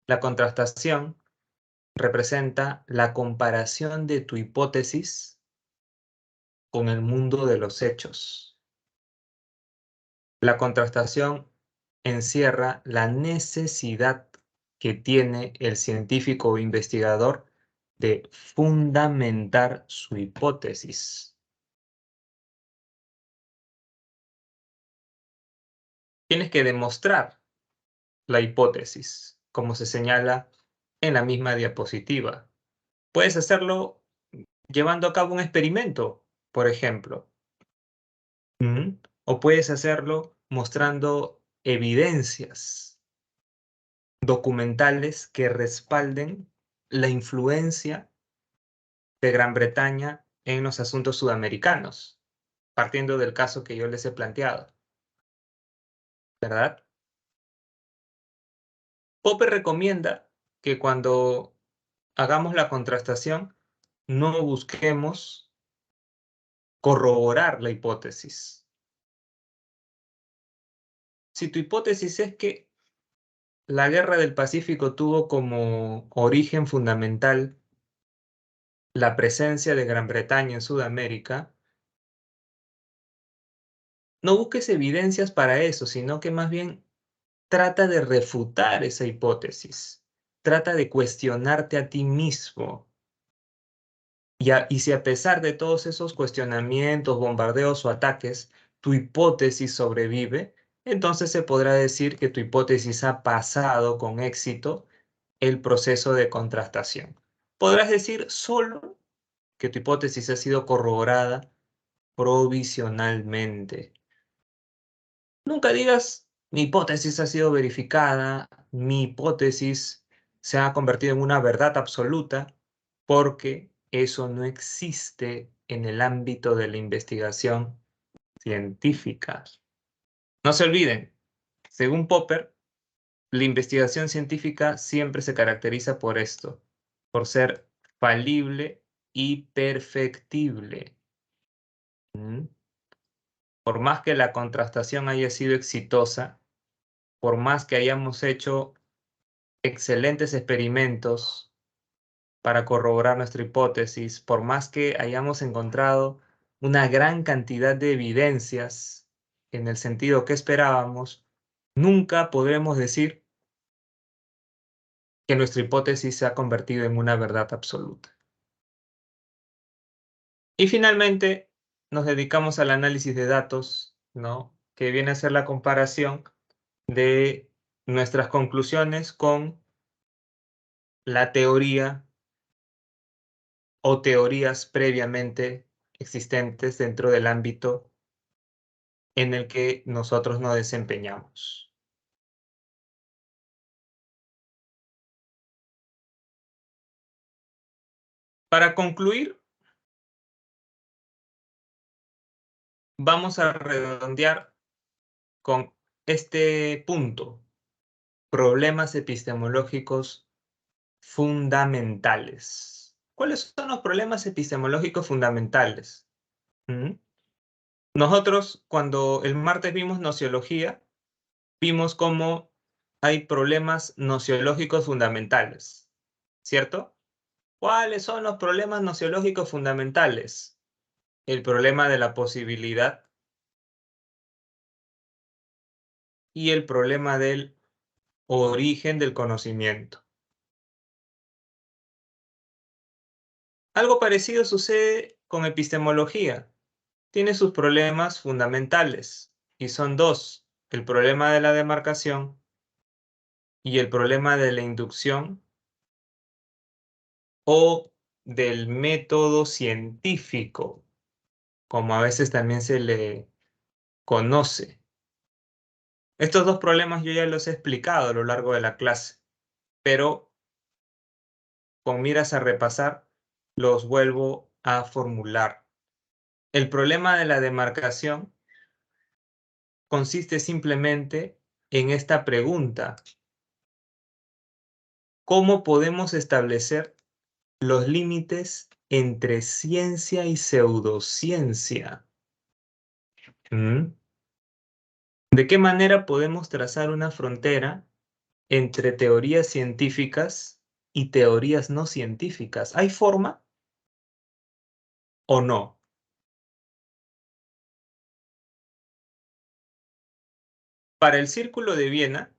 La contrastación representa la comparación de tu hipótesis con el mundo de los hechos. La contrastación encierra la necesidad que tiene el científico o investigador de fundamentar su hipótesis. Tienes que demostrar la hipótesis, como se señala en la misma diapositiva. Puedes hacerlo llevando a cabo un experimento, por ejemplo. O puedes hacerlo mostrando evidencias documentales que respalden la influencia de Gran Bretaña en los asuntos sudamericanos, partiendo del caso que yo les he planteado, ¿verdad? Popper recomienda que cuando hagamos la contrastación no busquemos corroborar la hipótesis. Si tu hipótesis es que la Guerra del Pacífico tuvo como origen fundamental la presencia de Gran Bretaña en Sudamérica, no busques evidencias para eso, sino que más bien trata de refutar esa hipótesis. Trata de cuestionarte a ti mismo. Y si a pesar de todos esos cuestionamientos, bombardeos o ataques, tu hipótesis sobrevive, entonces se podrá decir que tu hipótesis ha pasado con éxito el proceso de contrastación. Podrás decir solo que tu hipótesis ha sido corroborada provisionalmente. Nunca digas, mi hipótesis ha sido verificada, mi hipótesis se ha convertido en una verdad absoluta, porque eso no existe en el ámbito de la investigación científica. No se olviden, según Popper, la investigación científica siempre se caracteriza por esto, por ser falible y perfectible. ¿Mm? Por más que la contrastación haya sido exitosa, por más que hayamos hecho excelentes experimentos para corroborar nuestra hipótesis, por más que hayamos encontrado una gran cantidad de evidencias en el sentido que esperábamos, nunca podremos decir que nuestra hipótesis se ha convertido en una verdad absoluta. Y finalmente, nos dedicamos al análisis de datos, ¿no? Que viene a ser la comparación de nuestras conclusiones con la teoría o teorías previamente existentes dentro del ámbito en el que nosotros nos desempeñamos. Para concluir, vamos a redondear con este punto: problemas epistemológicos fundamentales. ¿Cuáles son los problemas epistemológicos fundamentales? ¿Mm? Nosotros, cuando el martes vimos nociología, vimos cómo hay problemas nociológicos fundamentales, ¿cierto? ¿Cuáles son los problemas nociológicos fundamentales? El problema de la posibilidad y el problema del origen del conocimiento. Algo parecido sucede con epistemología. Tiene sus problemas fundamentales, y son dos: el problema de la demarcación y el problema de la inducción o del método científico, como a veces también se le conoce. Estos dos problemas yo ya los he explicado a lo largo de la clase, pero con miras a repasar, los vuelvo a formular. El problema de la demarcación consiste simplemente en esta pregunta: ¿cómo podemos establecer los límites entre ciencia y pseudociencia? ¿Mm? ¿De qué manera podemos trazar una frontera entre teorías científicas y teorías no científicas? ¿Hay forma o no? Para el Círculo de Viena,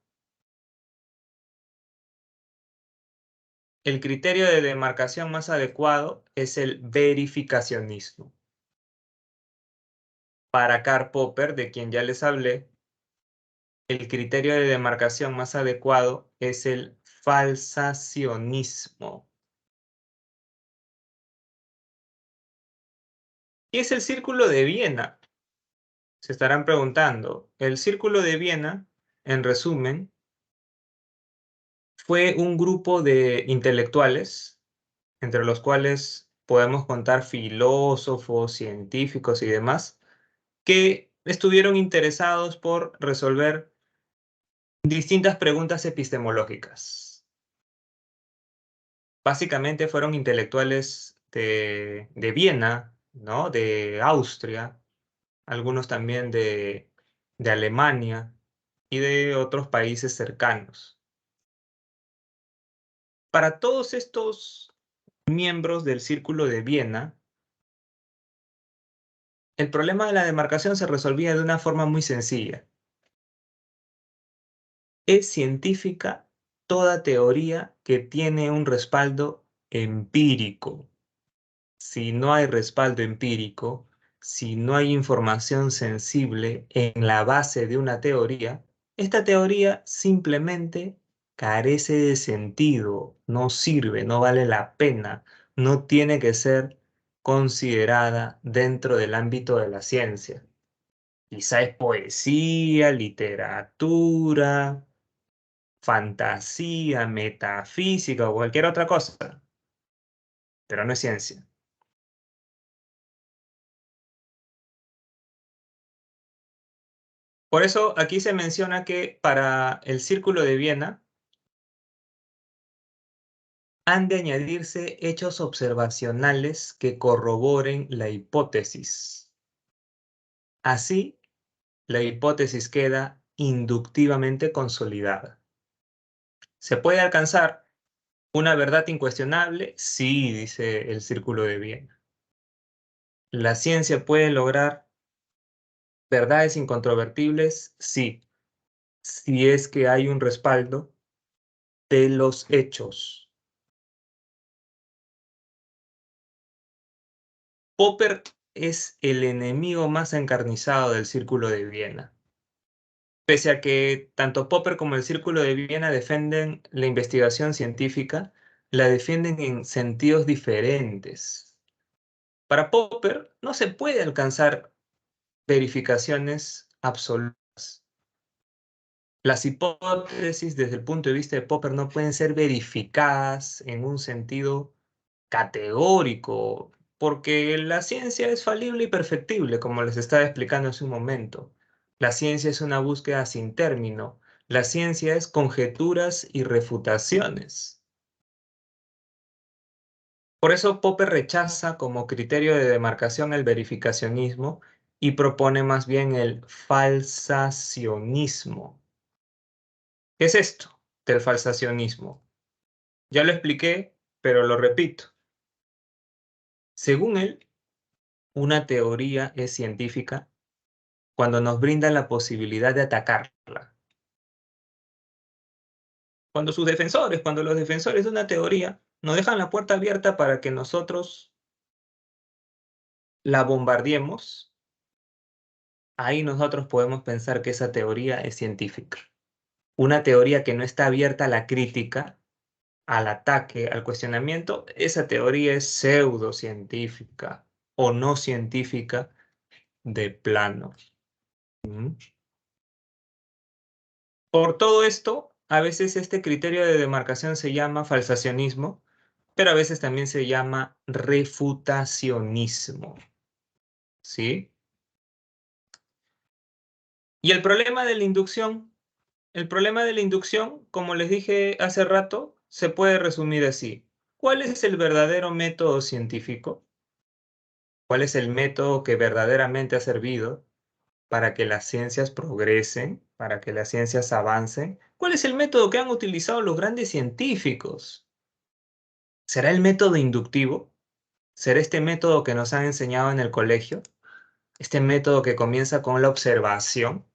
el criterio de demarcación más adecuado es el verificacionismo. Para Karl Popper, de quien ya les hablé, el criterio de demarcación más adecuado es el falsacionismo. ¿Qué es el Círculo de Viena? Se estarán preguntando. El Círculo de Viena, en resumen, fue un grupo de intelectuales, entre los cuales podemos contar filósofos, científicos y demás, que estuvieron interesados por resolver distintas preguntas epistemológicas. Básicamente fueron intelectuales de Viena, ¿no? De Austria, algunos también de Alemania y de otros países cercanos. Para todos estos miembros del Círculo de Viena, el problema de la demarcación se resolvía de una forma muy sencilla. Es científica toda teoría que tiene un respaldo empírico. Si no hay respaldo empírico, si no hay información sensible en la base de una teoría, esta teoría simplemente carece de sentido, no sirve, no vale la pena, no tiene que ser considerada dentro del ámbito de la ciencia. Quizá es poesía, literatura, fantasía, metafísica o cualquier otra cosa, pero no es ciencia. Por eso aquí se menciona que para el Círculo de Viena han de añadirse hechos observacionales que corroboren la hipótesis. Así, la hipótesis queda inductivamente consolidada. ¿Se puede alcanzar una verdad incuestionable? Sí, dice el Círculo de Viena. ¿La ciencia puede lograr verdades incontrovertibles? Sí, si es que hay un respaldo de los hechos. Popper es el enemigo más encarnizado del Círculo de Viena. Pese a que tanto Popper como el Círculo de Viena defienden la investigación científica, la defienden en sentidos diferentes. Para Popper no se puede alcanzar verificaciones absolutas. Las hipótesis desde el punto de vista de Popper no pueden ser verificadas en un sentido categórico, porque la ciencia es falible y perfectible, como les estaba explicando hace un momento. La ciencia es una búsqueda sin término. La ciencia es conjeturas y refutaciones. Por eso Popper rechaza como criterio de demarcación el verificacionismo y propone más bien el falsacionismo. ¿Qué es esto del falsacionismo? Ya lo expliqué, pero lo repito. Según él, una teoría es científica cuando nos brinda la posibilidad de atacarla. Cuando los defensores de una teoría nos dejan la puerta abierta para que nosotros la bombardeemos, ahí nosotros podemos pensar que esa teoría es científica. Una teoría que no está abierta a la crítica, al ataque, al cuestionamiento, esa teoría es pseudocientífica o no científica de plano. ¿Mm? Por todo esto, a veces este criterio de demarcación se llama falsacionismo, pero a veces también se llama refutacionismo. ¿Sí? Y el problema de la inducción, como les dije hace rato, se puede resumir así. ¿Cuál es el verdadero método científico? ¿Cuál es el método que verdaderamente ha servido para que las ciencias progresen, para que las ciencias avancen? ¿Cuál es el método que han utilizado los grandes científicos? ¿Será el método inductivo? ¿Será este método que nos han enseñado en el colegio? ¿Este método que comienza con la observación,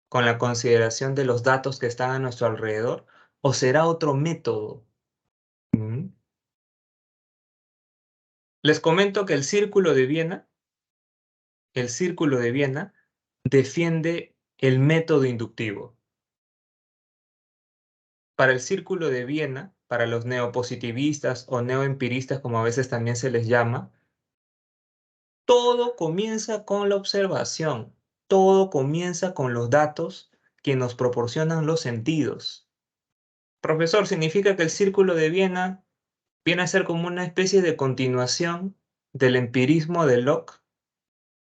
con la consideración de los datos que están a nuestro alrededor? ¿O será otro método? ¿Mm? Les comento que el Círculo de Viena defiende el método inductivo. Para el Círculo de Viena, para los neopositivistas o neoempiristas, como a veces también se les llama, todo comienza con la observación, todo comienza con los datos que nos proporcionan los sentidos. Profesor, ¿significa que el Círculo de Viena viene a ser como una especie de continuación del empirismo de Locke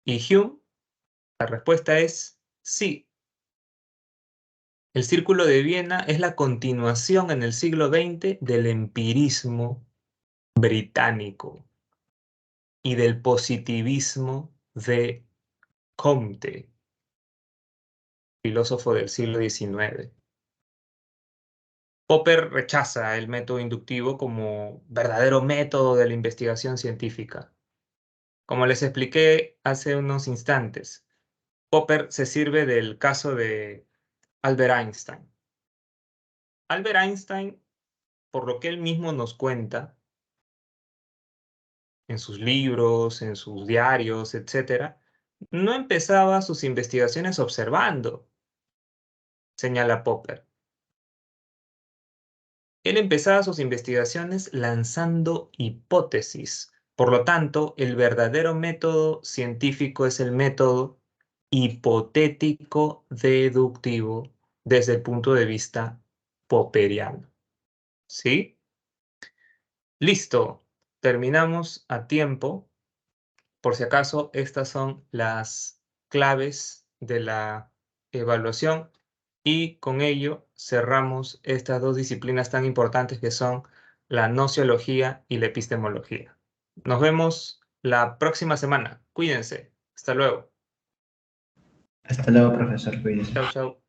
y Hume? La respuesta es sí. El Círculo de Viena es la continuación en el siglo XX del empirismo británico y del positivismo de Comte, filósofo del siglo XIX. Popper rechaza el método inductivo como verdadero método de la investigación científica. Como les expliqué hace unos instantes, Popper se sirve del caso de Albert Einstein. Albert Einstein, por lo que él mismo nos cuenta en sus libros, en sus diarios, etc., no empezaba sus investigaciones observando, señala Popper. Él empezaba sus investigaciones lanzando hipótesis. Por lo tanto, el verdadero método científico es el método hipotético deductivo desde el punto de vista popperiano. ¿Sí? Listo. Terminamos a tiempo. Por si acaso, estas son las claves de la evaluación y con ello cerramos estas dos disciplinas tan importantes que son la nociología y la epistemología. Nos vemos la próxima semana. Cuídense. Hasta luego. Hasta luego, profesor. Cuídese. Chau, chau.